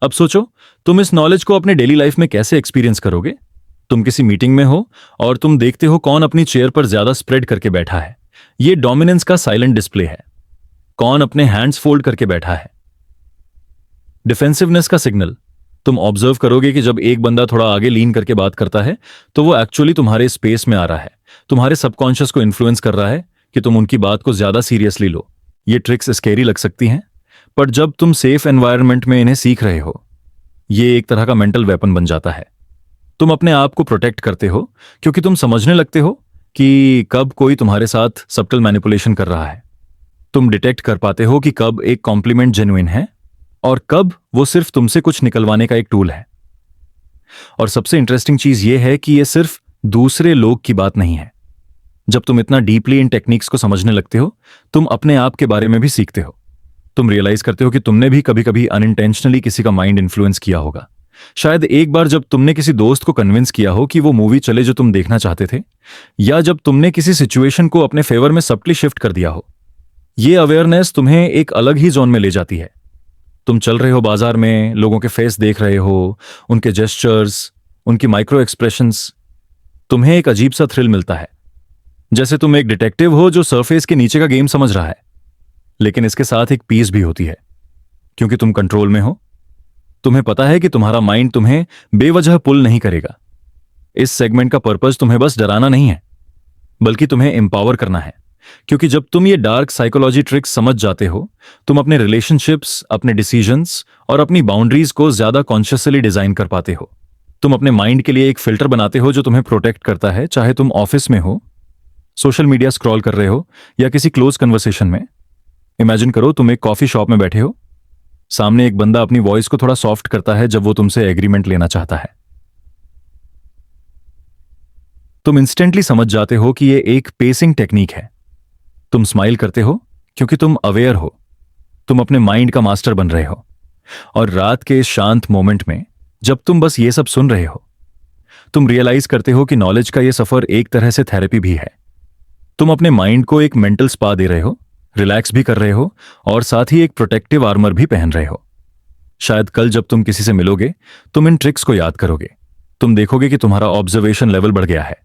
अब सोचो, तुम इस नॉलेज को अपने डेली लाइफ में कैसे एक्सपीरियंस करोगे? तुम किसी मीटिंग में हो और तुम देखते हो कौन अपनी चेयर पर ज्यादा स्प्रेड करके बैठा है। ये डोमिनेंस का साइलेंट डिस्प्ले है। कौन अपने हैंड्स फोल्ड करके बैठा है, डिफेंसिवनेस का सिग्नल। तुम ऑब्जर्व करोगे कि जब एक बंदा थोड़ा आगे लीन करके बात करता है तो वो एक्चुअली तुम्हारे स्पेस में आ रहा है, तुम्हारे सबकॉन्शियस को इन्फ्लुएंस कर रहा है कि तुम उनकी बात को ज्यादा सीरियसली लो। ये ट्रिक्स स्कैरी लग सकती हैं, पर जब तुम सेफ एनवायरनमेंट में इन्हें सीख रहे हो, ये एक तरह का मेंटल वेपन बन जाता है। तुम अपने आप को प्रोटेक्ट करते हो क्योंकि तुम समझने लगते हो कि कब कोई तुम्हारे साथ सब्टल मैनिपुलेशन कर रहा है। तुम डिटेक्ट कर पाते हो कि कब एक कॉम्प्लीमेंट जेन्युइन है और कब वो सिर्फ तुमसे कुछ निकलवाने का एक टूल है। और सबसे इंटरेस्टिंग चीज ये है कि ये सिर्फ दूसरे लोग की बात नहीं है। जब तुम इतना डीपली इन टेक्निक्स को समझने लगते हो, तुम अपने आप के बारे में भी सीखते हो। तुम रियलाइज करते हो कि तुमने भी कभी कभी अनइंटेंशनली किसी का माइंड इन्फ्लुएंस किया होगा। शायद एक बार जब तुमने किसी दोस्त को कन्विंस किया हो कि वो मूवी चले जो तुम देखना चाहते थे, या जब तुमने किसी सिचुएशन को अपने फेवर में सब्टली शिफ्ट कर दिया हो। ये अवेयरनेस तुम्हें एक अलग ही जोन में ले जाती है। तुम चल रहे हो बाजार में, लोगों के फेस देख रहे हो, उनके जेस्चर्स, उनकी माइक्रो एक्सप्रेशंस। तुम्हें एक अजीब सा थ्रिल मिलता है, जैसे तुम एक डिटेक्टिव हो जो सरफेस के नीचे का गेम समझ रहा है। लेकिन इसके साथ एक पीस भी होती है, क्योंकि तुम कंट्रोल में हो। तुम्हें पता है कि तुम्हारा माइंड तुम्हें बेवजह पुल नहीं करेगा। इस सेगमेंट का पर्पस तुम्हें बस डराना नहीं है, बल्कि तुम्हें एम्पावर करना है। क्योंकि जब तुम ये डार्क साइकोलॉजी ट्रिक्स समझ जाते हो, तुम अपने रिलेशनशिप्स, अपने डिसीजंस और अपनी बाउंड्रीज को ज्यादा कॉन्शियसली डिजाइन कर पाते हो। तुम अपने माइंड के लिए एक फिल्टर बनाते हो जो तुम्हें प्रोटेक्ट करता है, चाहे तुम ऑफिस में हो, सोशल मीडिया स्क्रॉल कर रहे हो, या किसी क्लोज कन्वर्सेशन में। इमेजिन करो तुम एक कॉफी शॉप में बैठे हो। सामने एक बंदा अपनी वॉइस को थोड़ा सॉफ्ट करता है जब वो तुमसे एग्रीमेंट लेना चाहता है। तुम इंस्टेंटली समझ जाते हो कि ये एक पेसिंग टेक्निक है। तुम स्माइल करते हो क्योंकि तुम अवेयर हो, तुम अपने माइंड का मास्टर बन रहे हो। और रात के इस शांत मोमेंट में जब तुम बस ये सब सुन रहे हो, तुम रियलाइज करते हो कि नॉलेज का ये सफर एक तरह से थेरेपी भी है। तुम अपने माइंड को एक मेंटल स्पा दे रहे हो, रिलैक्स भी कर रहे हो, और साथ ही एक प्रोटेक्टिव आर्मर भी पहन रहे हो। शायद कल जब तुम किसी से मिलोगे, तुम इन ट्रिक्स को याद करोगे। तुम देखोगे कि तुम्हारा ऑब्जर्वेशन लेवल बढ़ गया है।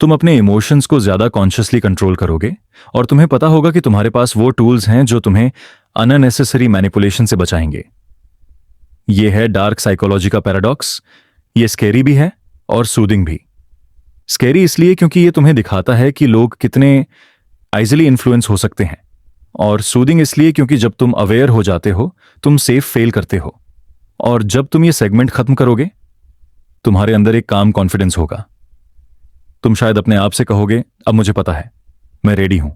तुम अपने इमोशंस को ज्यादा कॉन्शियसली कंट्रोल करोगे, और तुम्हें पता होगा कि तुम्हारे पास वो टूल्स हैं जो तुम्हें अननेसेसरी मैनिपुलेशन से बचाएंगे। ये है डार्क साइकोलॉजी का पैराडॉक्स। ये स्कैरी भी है और सूदिंग भी। स्कैरी इसलिए क्योंकि ये तुम्हें दिखाता है कि लोग कितने आइजली इन्फ्लुएंस हो सकते हैं, और सूदिंग इसलिए क्योंकि जब तुम अवेयर हो जाते हो, तुम सेफ फेल करते हो। और जब तुम ये सेगमेंट खत्म करोगे, तुम्हारे अंदर एक काम कॉन्फिडेंस होगा। तुम शायद अपने आप से कहोगे, अब मुझे पता है, मैं रेडी हूं।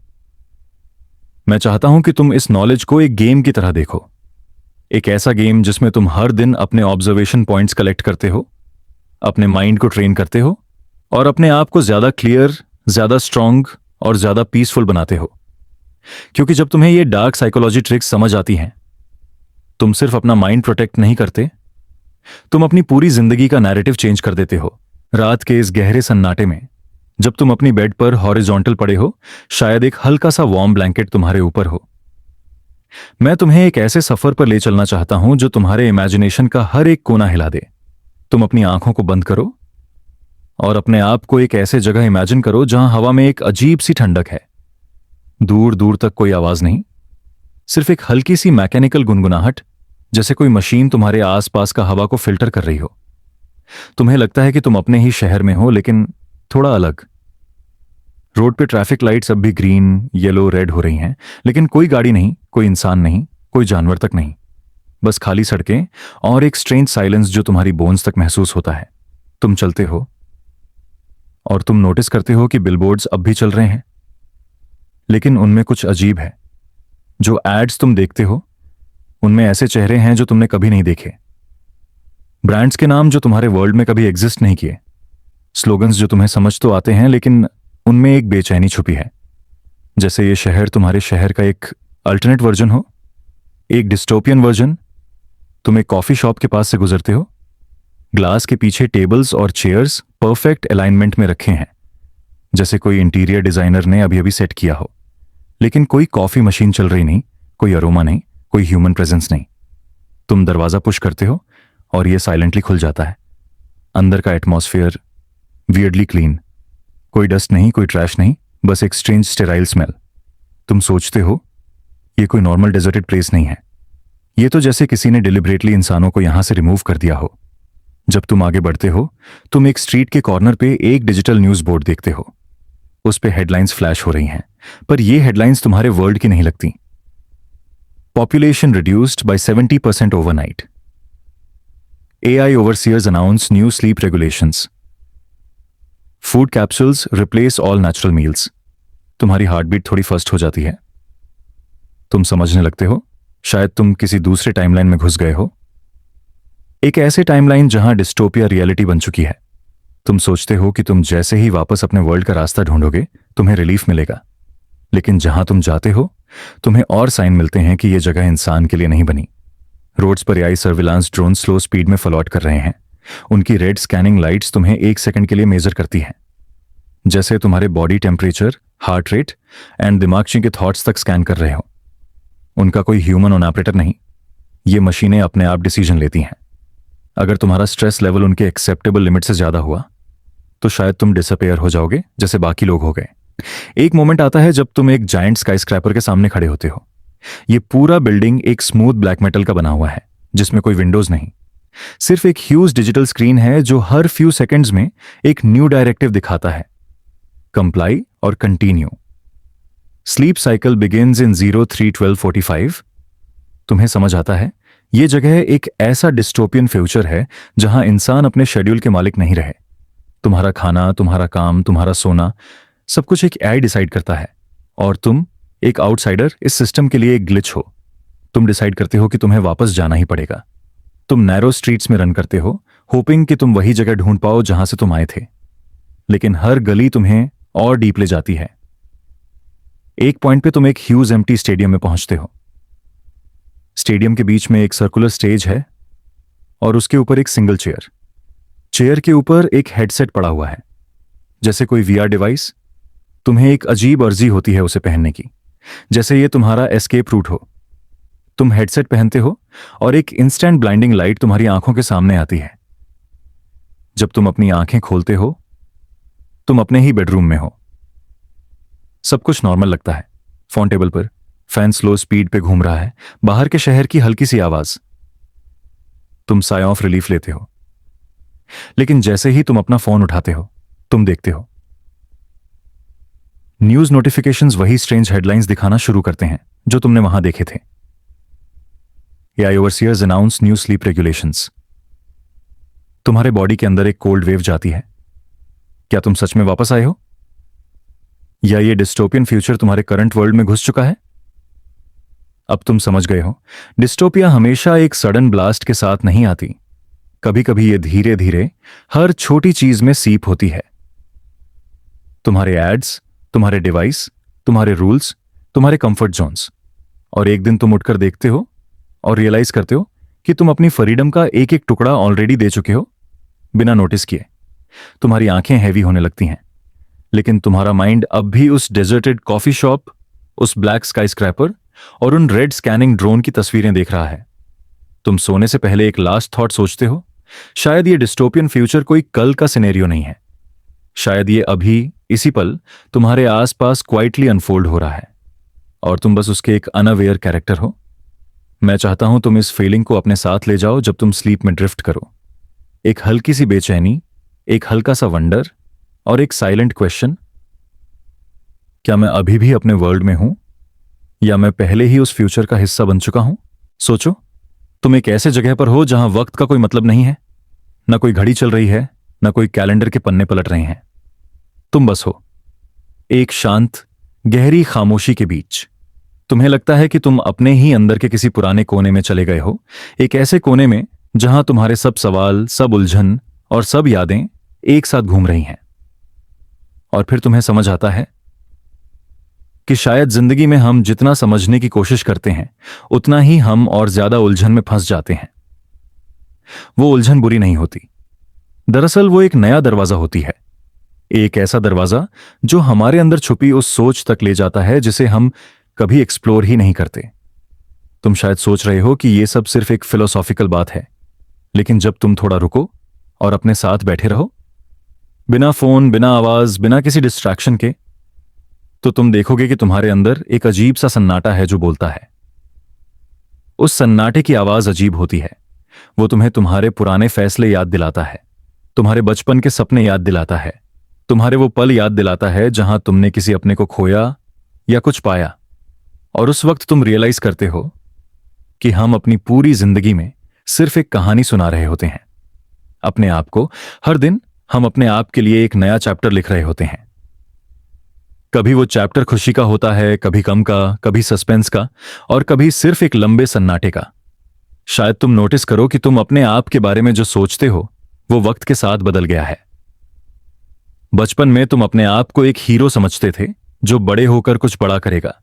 मैं चाहता हूं कि तुम इस नॉलेज को एक गेम की तरह देखो। एक ऐसा गेम जिसमें तुम हर दिन अपने ऑब्जर्वेशन पॉइंट्स कलेक्ट करते हो, अपने माइंड को ट्रेन करते हो, और अपने आप को ज्यादा क्लियर, ज्यादा स्ट्रांग और ज्यादा पीसफुल बनाते हो। क्योंकि जब तुम्हें ये डार्क साइकोलॉजी ट्रिक्स समझ आती हैं, तुम सिर्फ अपना माइंड प्रोटेक्ट नहीं करते, तुम अपनी पूरी जिंदगी का नैरेटिव चेंज कर देते हो। रात के इस गहरे सन्नाटे में जब तुम अपनी बेड पर हॉरिजॉन्टल पड़े हो, शायद एक हल्का सा वार्म ब्लैंकेट तुम्हारे ऊपर हो, मैं तुम्हें एक ऐसे सफर पर ले चलना चाहता हूं जो तुम्हारे इमेजिनेशन का हर एक कोना हिला दे। तुम अपनी आंखों को बंद करो और अपने आप को एक ऐसे जगह इमेजिन करो जहां हवा में एक अजीब सी ठंडक है। दूर दूर तक कोई आवाज नहीं, सिर्फ एक हल्की सी मैकेनिकल गुनगुनाहट, जैसे कोई मशीन तुम्हारे आसपास का हवा को फिल्टर कर रही हो। तुम्हें लगता है कि तुम अपने ही शहर में हो, लेकिन थोड़ा अलग। रोड पे ट्रैफिक लाइट्स अब भी ग्रीन, येलो, रेड हो रही हैं, लेकिन कोई गाड़ी नहीं, कोई इंसान नहीं, कोई जानवर तक नहीं। बस खाली सड़कें और एक स्ट्रेंज साइलेंस जो तुम्हारी बोन्स तक महसूस होता है। तुम चलते हो और तुम नोटिस करते हो कि बिलबोर्ड्स अब भी चल रहे हैं, लेकिन उनमें कुछ अजीब है। जो एड्स तुम देखते हो, उनमें ऐसे चेहरे हैं जो तुमने कभी नहीं देखे, ब्रांड्स के नाम जो तुम्हारे वर्ल्ड में कभी एग्जिस्ट नहीं किए, स्लोगन्स जो तुम्हें समझ तो आते हैं, लेकिन उनमें एक बेचैनी छुपी है। जैसे ये शहर तुम्हारे शहर का एक अल्टरनेट वर्जन हो, एक डिस्टोपियन वर्जन। तुम एक कॉफी शॉप के पास से गुजरते हो, ग्लास के पीछे टेबल्स और चेयर्स परफेक्ट अलाइनमेंट में रखे हैं, जैसे कोई इंटीरियर डिजाइनर ने अभी अभी सेट किया हो। लेकिन कोई कॉफी मशीन चल रही नहीं, कोई अरोमा नहीं, कोई ह्यूमन प्रेजेंस नहीं। तुम दरवाजा पुश करते हो और ये साइलेंटली खुल जाता है। अंदर का एटमॉस्फेयर वियर्डली क्लीन, कोई डस्ट नहीं, कोई ट्रैश नहीं, बस एक स्ट्रेंज स्टेराइल स्मेल। तुम सोचते हो ये कोई नॉर्मल डेजर्टेड प्लेस नहीं है, ये तो जैसे किसी ने डिलिबरेटली इंसानों को यहां से रिमूव कर दिया हो। जब तुम आगे बढ़ते हो, तुम एक स्ट्रीट के कॉर्नर पे एक डिजिटल न्यूज बोर्ड देखते हो। उस पे हेडलाइंस फ्लैश हो रही हैं, पर ये हेडलाइंस तुम्हारे वर्ल्ड की नहीं लगती। Population reduced by 70% overnight. AI overseers announce new sleep regulations. Food capsules replace all natural meals. तुम्हारी हार्ट बीट थोड़ी फास्ट हो जाती है। तुम समझने लगते हो शायद तुम किसी दूसरे टाइमलाइन में घुस गए हो, एक ऐसे टाइमलाइन जहां डिस्टोपिया रियलिटी बन चुकी है। तुम सोचते हो कि तुम जैसे ही वापस अपने वर्ल्ड का रास्ता ढूंढोगे तुम्हें रिलीफ मिलेगा, लेकिन जहां तुम जाते हो तुम्हें और साइन मिलते हैं कि यह जगह इंसान के लिए नहीं बनी। रोड्स पर AI surveillance drone slow speed में फॉलो आउट कर रहे हैं। उनकी रेड स्कैनिंग लाइट्स तुम्हें 1 सेकंड के लिए मेजर करती हैं, जैसे तुम्हारे body temperature, heart rate and दिमाग के थॉट्स तक स्कैन कर रहे हो। उनका कोई ह्यूमन ऑन ऑपरेटर नहीं, ये मशीनें अपने आप डिसीजन लेती हैं। अगर तुम्हारा स्ट्रेस लेवल उनके एक्सेप्टेबल लिमिट से ज्यादा हुआ तो शायद तुम डिसअपेयर हो जाओगे जैसे बाकी लोग हो गए। एक मोमेंट आता है जब तुम एक जायंट स्काईस्क्रैपर के सामने खड़े होते हो। ये पूरा बिल्डिंग एक स्मूथ ब्लैक मेटल का बना हुआ है जिसमें कोई विंडोज नहीं, सिर्फ एक ह्यूज डिजिटल स्क्रीन है जो हर फ्यू सेकेंड्स में एक न्यू डायरेक्टिव दिखाता है, कंप्लाई और continue. Sleep cycle begins in 03/12/45। तुम्हें समझ आता है यह जगह एक ऐसा डिस्टोपियन फ्यूचर है जहां इंसान अपने शेड्यूल के मालिक नहीं रहे। तुम्हारा खाना, तुम्हारा काम, तुम्हारा सोना, सब कुछ एक एआई डिसाइड करता है और तुम एक आउटसाइडर इस सिस्टम के लिए एक ग्लिच हो। तुम डिसाइड करते हो कि तुम्हें वापस जाना ही पड़ेगा। तुम नैरो स्ट्रीट्स में रन करते हो, होपिंग कि तुम वही जगह ढूंढ पाओ जहां से तुम आए थे, लेकिन हर गली तुम्हें और डीप ले जाती है। एक पॉइंट पे तुम एक ह्यूज एम्प्टी स्टेडियम में पहुंचते हो। स्टेडियम के बीच में एक सर्कुलर स्टेज है और उसके ऊपर एक सिंगल चेयर। चेयर के ऊपर एक हेडसेट पड़ा हुआ है, जैसे कोई वीआर डिवाइस। तुम्हें एक अजीब अर्जी होती है उसे पहनने की, जैसे ये तुम्हारा एस्केप रूट हो। तुम हेडसेट पहनते हो और एक इंस्टेंट ब्लाइंडिंग लाइट तुम्हारी आंखों के सामने आती है। जब तुम अपनी आंखें खोलते हो तुम अपने ही बेडरूम में हो। सब कुछ नॉर्मल लगता है। फोन टेबल पर फैन स्लो स्पीड पे घूम रहा है, बाहर के शहर की हल्की सी आवाज। तुम साइ ऑफ रिलीफ लेते हो, लेकिन जैसे ही तुम अपना फोन उठाते हो तुम देखते हो न्यूज नोटिफिकेशंस वही स्ट्रेंज हेडलाइंस दिखाना शुरू करते हैं जो तुमने वहां देखे थे। AI overseers announce new sleep regulations. तुम्हारे बॉडी के अंदर एक कोल्ड वेव जाती है। क्या तुम सच में वापस आए हो, या ये डिस्टोपियन फ्यूचर तुम्हारे करंट वर्ल्ड में घुस चुका है? अब तुम समझ गए हो, डिस्टोपिया हमेशा एक सडन ब्लास्ट के साथ नहीं आती। कभी कभी ये धीरे धीरे हर छोटी चीज में सीप होती है। तुम्हारे एड्स, तुम्हारे डिवाइस, तुम्हारे रूल्स, तुम्हारे कंफर्ट जोन्स। और एक दिन तुम उठकर देखते हो और रियलाइज करते हो कि तुम अपनी फ्रीडम का एक एक टुकड़ा ऑलरेडी दे चुके हो बिना नोटिस किए। तुम्हारी आंखें हैवी होने लगती हैं, लेकिन तुम्हारा माइंड अब भी उस डेजर्टेड कॉफी शॉप, उस ब्लैक स्काईस्क्रैपर और उन रेड स्कैनिंग ड्रोन की तस्वीरें देख रहा है। तुम सोने से पहले एक लास्ट थॉट सोचते हो, शायद ये डिस्टोपियन फ्यूचर कोई कल का सिनेरियो नहीं है, शायद ये अभी इसी पल तुम्हारे आसपास क्वाइटली अनफोल्ड हो रहा है और तुम बस उसके एक अनअवेयर कैरेक्टर हो। मैं चाहता हूं तुम इस फीलिंग को अपने साथ ले जाओ जब तुम स्लीप में ड्रिफ्ट करो। एक हल्की सी बेचैनी, एक हल्का सा वंडर और एक साइलेंट क्वेश्चन, क्या मैं अभी भी अपने वर्ल्ड में हूं या मैं पहले ही उस फ्यूचर का हिस्सा बन चुका हूं? सोचो, तुम एक ऐसे जगह पर हो जहां वक्त का कोई मतलब नहीं है, ना कोई घड़ी चल रही है, ना कोई कैलेंडर के पन्ने पलट रहे हैं। तुम बस हो एक शांत गहरी खामोशी के बीच। तुम्हें लगता है कि तुम अपने ही अंदर के किसी पुराने कोने में चले गए हो, एक ऐसे कोने में जहां तुम्हारे सब सवाल, सब उलझन और सब यादें एक साथ घूम रही हैं। और फिर तुम्हें समझ आता है कि शायद जिंदगी में हम जितना समझने की कोशिश करते हैं उतना ही हम और ज्यादा उलझन में फंस जाते हैं। वो उलझन बुरी नहीं होती, दरअसल वो एक नया दरवाजा होती है, एक ऐसा दरवाजा जो हमारे अंदर छुपी उस सोच तक ले जाता है जिसे हम कभी एक्सप्लोर ही नहीं करते। तुम शायद सोच रहे हो कि यह सब सिर्फ एक फिलोसॉफिकल बात है, लेकिन जब तुम थोड़ा रुको और अपने साथ बैठे रहो, बिना फोन, बिना आवाज, बिना किसी डिस्ट्रैक्शन के, तो तुम देखोगे कि तुम्हारे अंदर एक अजीब सा सन्नाटा है जो बोलता है। उस सन्नाटे की आवाज अजीब होती है। वो तुम्हें तुम्हारे पुराने फैसले याद दिलाता है, तुम्हारे बचपन के सपने याद दिलाता है, तुम्हारे वो पल याद दिलाता है जहां तुमने किसी अपने को खोया या कुछ पाया। और उस वक्त तुम रियलाइज करते हो कि हम अपनी पूरी जिंदगी में सिर्फ एक कहानी सुना रहे होते हैं, अपने आप को हर दिन हम अपने आप के लिए एक नया चैप्टर लिख रहे होते हैं। कभी वो चैप्टर खुशी का होता है, कभी गम का, कभी सस्पेंस का, और कभी सिर्फ एक लंबे सन्नाटे का। शायद तुम नोटिस करो कि तुम अपने आप के बारे में जो सोचते हो वो वक्त के साथ बदल गया है। बचपन में तुम अपने आप को एक हीरो समझते थे जो बड़े होकर कुछ बड़ा करेगा।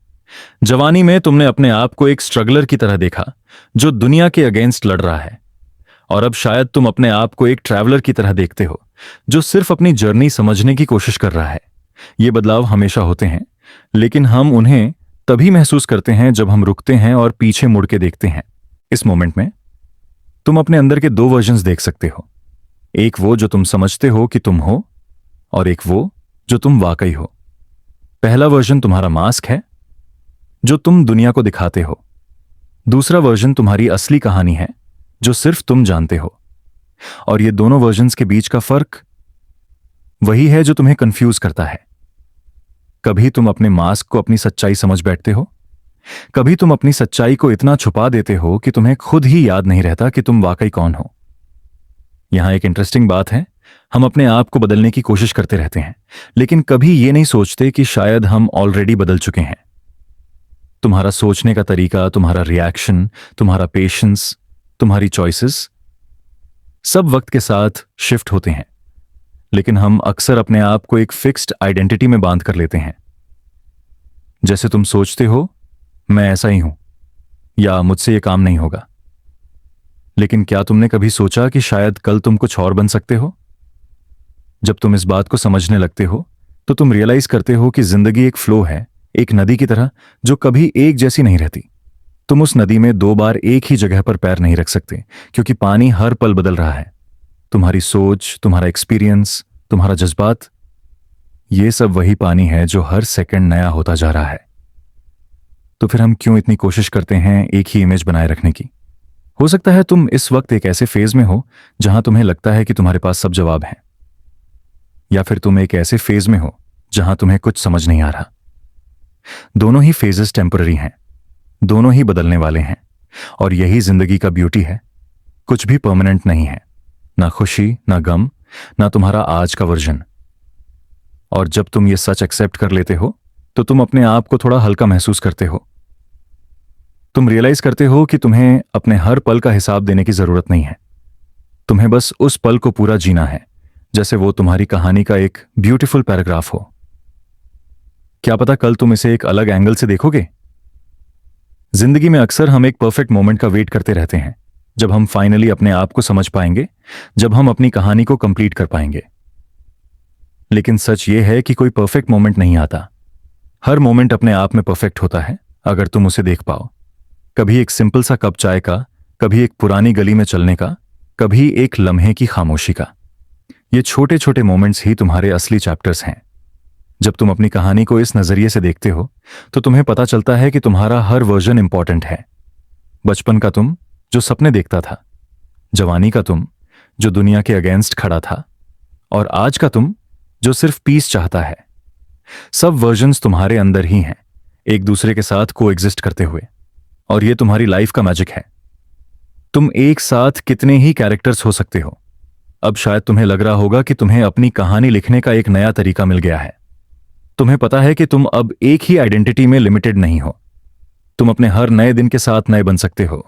जवानी में तुमने अपने आप को एक स्ट्रगलर की तरह देखा जो दुनिया के अगेंस्ट लड़ रहा है। और अब शायद तुम अपने आप को एक ट्रैवलर की तरह देखते हो जो सिर्फ अपनी जर्नी समझने की कोशिश कर रहा है। ये बदलाव हमेशा होते हैं, लेकिन हम उन्हें तभी महसूस करते हैं जब हम रुकते हैं और पीछे मुड़ के देखते हैं। इस मोमेंट में तुम अपने अंदर के दो वर्जन्स देख सकते हो। एक वो जो तुम समझते हो कि तुम हो, और एक वो जो तुम वाकई हो। पहला वर्जन तुम्हारा मास्क है जो तुम दुनिया को दिखाते हो। दूसरा वर्जन तुम्हारी असली कहानी है जो सिर्फ तुम जानते हो। और ये दोनों वर्जन्स के बीच का फर्क वही है जो तुम्हें कंफ्यूज करता है। कभी तुम अपने मास्क को अपनी सच्चाई समझ बैठते हो, कभी तुम अपनी सच्चाई को इतना छुपा देते हो कि तुम्हें खुद ही याद नहीं रहता कि तुम वाकई कौन हो। यहां एक इंटरेस्टिंग बात है, हम अपने आप को बदलने की कोशिश करते रहते हैं, लेकिन कभी ये नहीं सोचते कि शायद हम ऑलरेडी बदल चुके हैं। तुम्हारा सोचने का तरीका, तुम्हारा रिएक्शन, तुम्हारा पेशेंस, तुम्हारी चॉइसेस सब वक्त के साथ शिफ्ट होते हैं। लेकिन हम अक्सर अपने आप को एक फिक्स्ड आइडेंटिटी में बांध कर लेते हैं। जैसे तुम सोचते हो मैं ऐसा ही हूं, या मुझसे यह काम नहीं होगा। लेकिन क्या तुमने कभी सोचा कि शायद कल तुम कुछ और बन सकते हो? जब तुम इस बात को समझने लगते हो तो तुम रियलाइज करते हो कि जिंदगी एक फ्लो है, एक नदी की तरह जो कभी एक जैसी नहीं रहती। तुम उस नदी में दो बार एक ही जगह पर पैर नहीं रख सकते, क्योंकि पानी हर पल बदल रहा है। तुम्हारी सोच, तुम्हारा एक्सपीरियंस, तुम्हारा जज्बात, ये सब वही पानी है जो हर सेकंड नया होता जा रहा है। तो फिर हम क्यों इतनी कोशिश करते हैं एक ही इमेज बनाए रखने की? हो सकता है तुम इस वक्त एक ऐसे फेज में हो जहां तुम्हें लगता है कि तुम्हारे पास सब जवाब हैं, या फिर तुम एक ऐसे फेज में हो जहां तुम्हें कुछ समझ नहीं आ रहा। दोनों ही फेजेस टेम्पररी हैं, दोनों ही बदलने वाले हैं, और यही जिंदगी का ब्यूटी है। कुछ भी परमानेंट नहीं है, ना खुशी, ना गम, ना तुम्हारा आज का वर्जन। और जब तुम ये सच एक्सेप्ट कर लेते हो तो तुम अपने आप को थोड़ा हल्का महसूस करते हो। तुम रियलाइज करते हो कि तुम्हें अपने हर पल का हिसाब देने की जरूरत नहीं है। तुम्हें बस उस पल को पूरा जीना है जैसे वो तुम्हारी कहानी का एक ब्यूटीफुल पैराग्राफ हो। क्या पता कल तुम इसे एक अलग एंगल से देखोगे। जिंदगी में अक्सर हम एक परफेक्ट मोमेंट का वेट करते रहते हैं, जब हम फाइनली अपने आप को समझ पाएंगे, जब हम अपनी कहानी को कंप्लीट कर पाएंगे। लेकिन सच ये है कि कोई परफेक्ट मोमेंट नहीं आता। हर मोमेंट अपने आप में परफेक्ट होता है अगर तुम उसे देख पाओ। कभी एक सिंपल सा कप चाय का, कभी एक पुरानी गली में चलने का, कभी एक लम्हे की खामोशी का। ये छोटे छोटे मोमेंट्स ही तुम्हारे असली चैप्टर्स हैं। जब तुम अपनी कहानी को इस नजरिए से देखते हो तो तुम्हें पता चलता है कि तुम्हारा हर वर्जन इंपॉर्टेंट है। बचपन का तुम जो सपने देखता था, जवानी का तुम जो दुनिया के अगेंस्ट खड़ा था, और आज का तुम जो सिर्फ पीस चाहता है। सब वर्जन्स तुम्हारे अंदर ही हैं, एक दूसरे के साथ कोएग्जिस्ट करते हुए। और ये तुम्हारी लाइफ का मैजिक है। तुम एक साथ कितने ही कैरेक्टर्स हो सकते हो। अब शायद तुम्हें लग रहा होगा कि तुम्हें अपनी कहानी लिखने का एक नया तरीका मिल गया है। तुम्हें पता है कि तुम अब एक ही आइडेंटिटी में लिमिटेड नहीं हो। तुम अपने हर नए दिन के साथ नए बन सकते हो।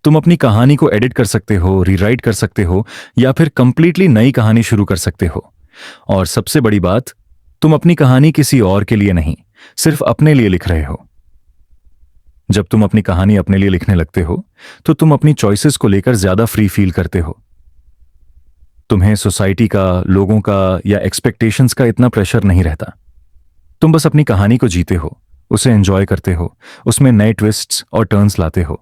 तुम अपनी कहानी को एडिट कर सकते हो, रीराइट कर सकते हो, या फिर कंप्लीटली नई कहानी शुरू कर सकते हो। और सबसे बड़ी बात, तुम अपनी कहानी किसी और के लिए नहीं, सिर्फ अपने लिए लिख रहे हो। जब तुम अपनी कहानी अपने लिए लिखने लगते हो तो तुम अपनी चॉइसेस को लेकर ज्यादा फ्री फील करते हो। तुम्हें सोसाइटी का, लोगों का या एक्सपेक्टेशंस का इतना प्रेशर नहीं रहता। तुम बस अपनी कहानी को जीते हो, उसे एंजॉय करते हो, उसमें नए ट्विस्ट्स और टर्न्स लाते हो।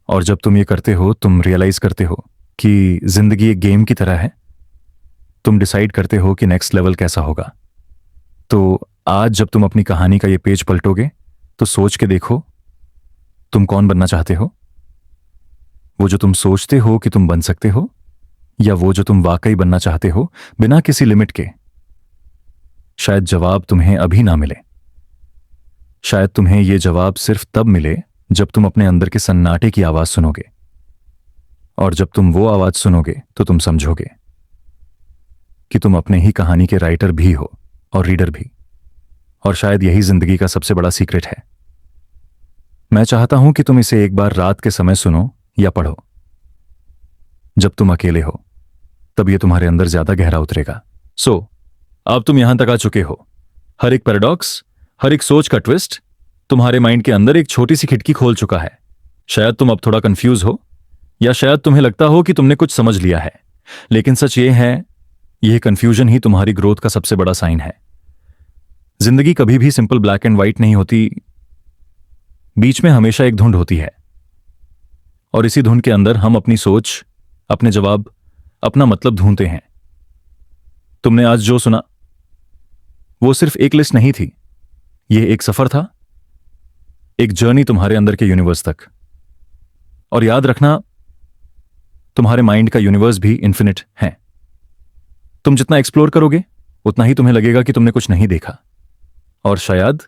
और जब तुम ये करते हो तुम रियलाइज करते हो कि जिंदगी एक गेम की तरह है। तुम डिसाइड करते हो कि नेक्स्ट लेवल कैसा होगा। तो आज जब तुम अपनी कहानी का ये पेज पलटोगे तो सोच के देखो, तुम कौन बनना चाहते हो? वो जो तुम सोचते हो कि तुम बन सकते हो, या वो जो तुम वाकई बनना चाहते हो बिना किसी लिमिट के? शायद जवाब तुम्हें अभी ना मिले। शायद तुम्हें यह जवाब सिर्फ तब मिले जब तुम अपने अंदर के सन्नाटे की आवाज सुनोगे। और जब तुम वो आवाज सुनोगे तो तुम समझोगे कि तुम अपने ही कहानी के राइटर भी हो और रीडर भी। और शायद यही जिंदगी का सबसे बड़ा सीक्रेट है। मैं चाहता हूं कि तुम इसे एक बार रात के समय सुनो या पढ़ो। जब तुम अकेले हो तब यह तुम्हारे अंदर ज्यादा गहरा उतरेगा। अब तुम यहां तक आ चुके हो। हर एक पैराडॉक्स, हर एक सोच का ट्विस्ट तुम्हारे माइंड के अंदर एक छोटी सी खिड़की खोल चुका है। शायद तुम अब थोड़ा कंफ्यूज हो, या शायद तुम्हें लगता हो कि तुमने कुछ समझ लिया है, लेकिन सच ये है, यह कंफ्यूजन ही तुम्हारी ग्रोथ का सबसे बड़ा साइन है। जिंदगी कभी भी सिंपल ब्लैक एंड व्हाइट नहीं होती। बीच में हमेशा एक धुंध होती है, और इसी धुंध के अंदर हम अपनी सोच, अपने जवाब, अपना मतलब ढूंढते हैं। तुमने आज जो सुना वो सिर्फ एक लिस्ट नहीं थी, यह एक सफर था, एक जर्नी तुम्हारे अंदर के यूनिवर्स तक। और याद रखना, तुम्हारे माइंड का यूनिवर्स भी इन्फिनिट है। तुम जितना एक्सप्लोर करोगे उतना ही तुम्हें लगेगा कि तुमने कुछ नहीं देखा। और शायद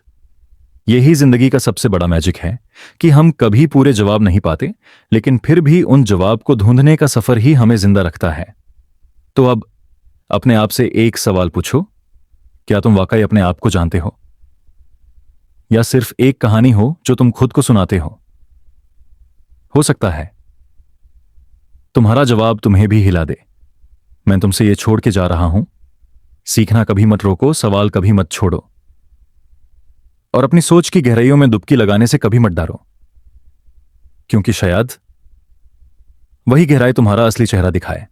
यही जिंदगी का सबसे बड़ा मैजिक है कि हम कभी पूरे जवाब नहीं पाते, लेकिन फिर भी उन जवाब को ढूंढने का सफर ही हमें जिंदा रखता है। तो अब अपने आप से एक सवाल पूछो, क्या तुम वाकई अपने आप को जानते हो, या सिर्फ एक कहानी हो जो तुम खुद को सुनाते हो सकता है तुम्हारा जवाब तुम्हें भी हिला दे। मैं तुमसे यह छोड़ के जा रहा हूं, सीखना कभी मत रोको, सवाल कभी मत छोड़ो, और अपनी सोच की गहराइयों में डुबकी लगाने से कभी मत डरो, क्योंकि शायद वही गहराई तुम्हारा असली चेहरा दिखाए।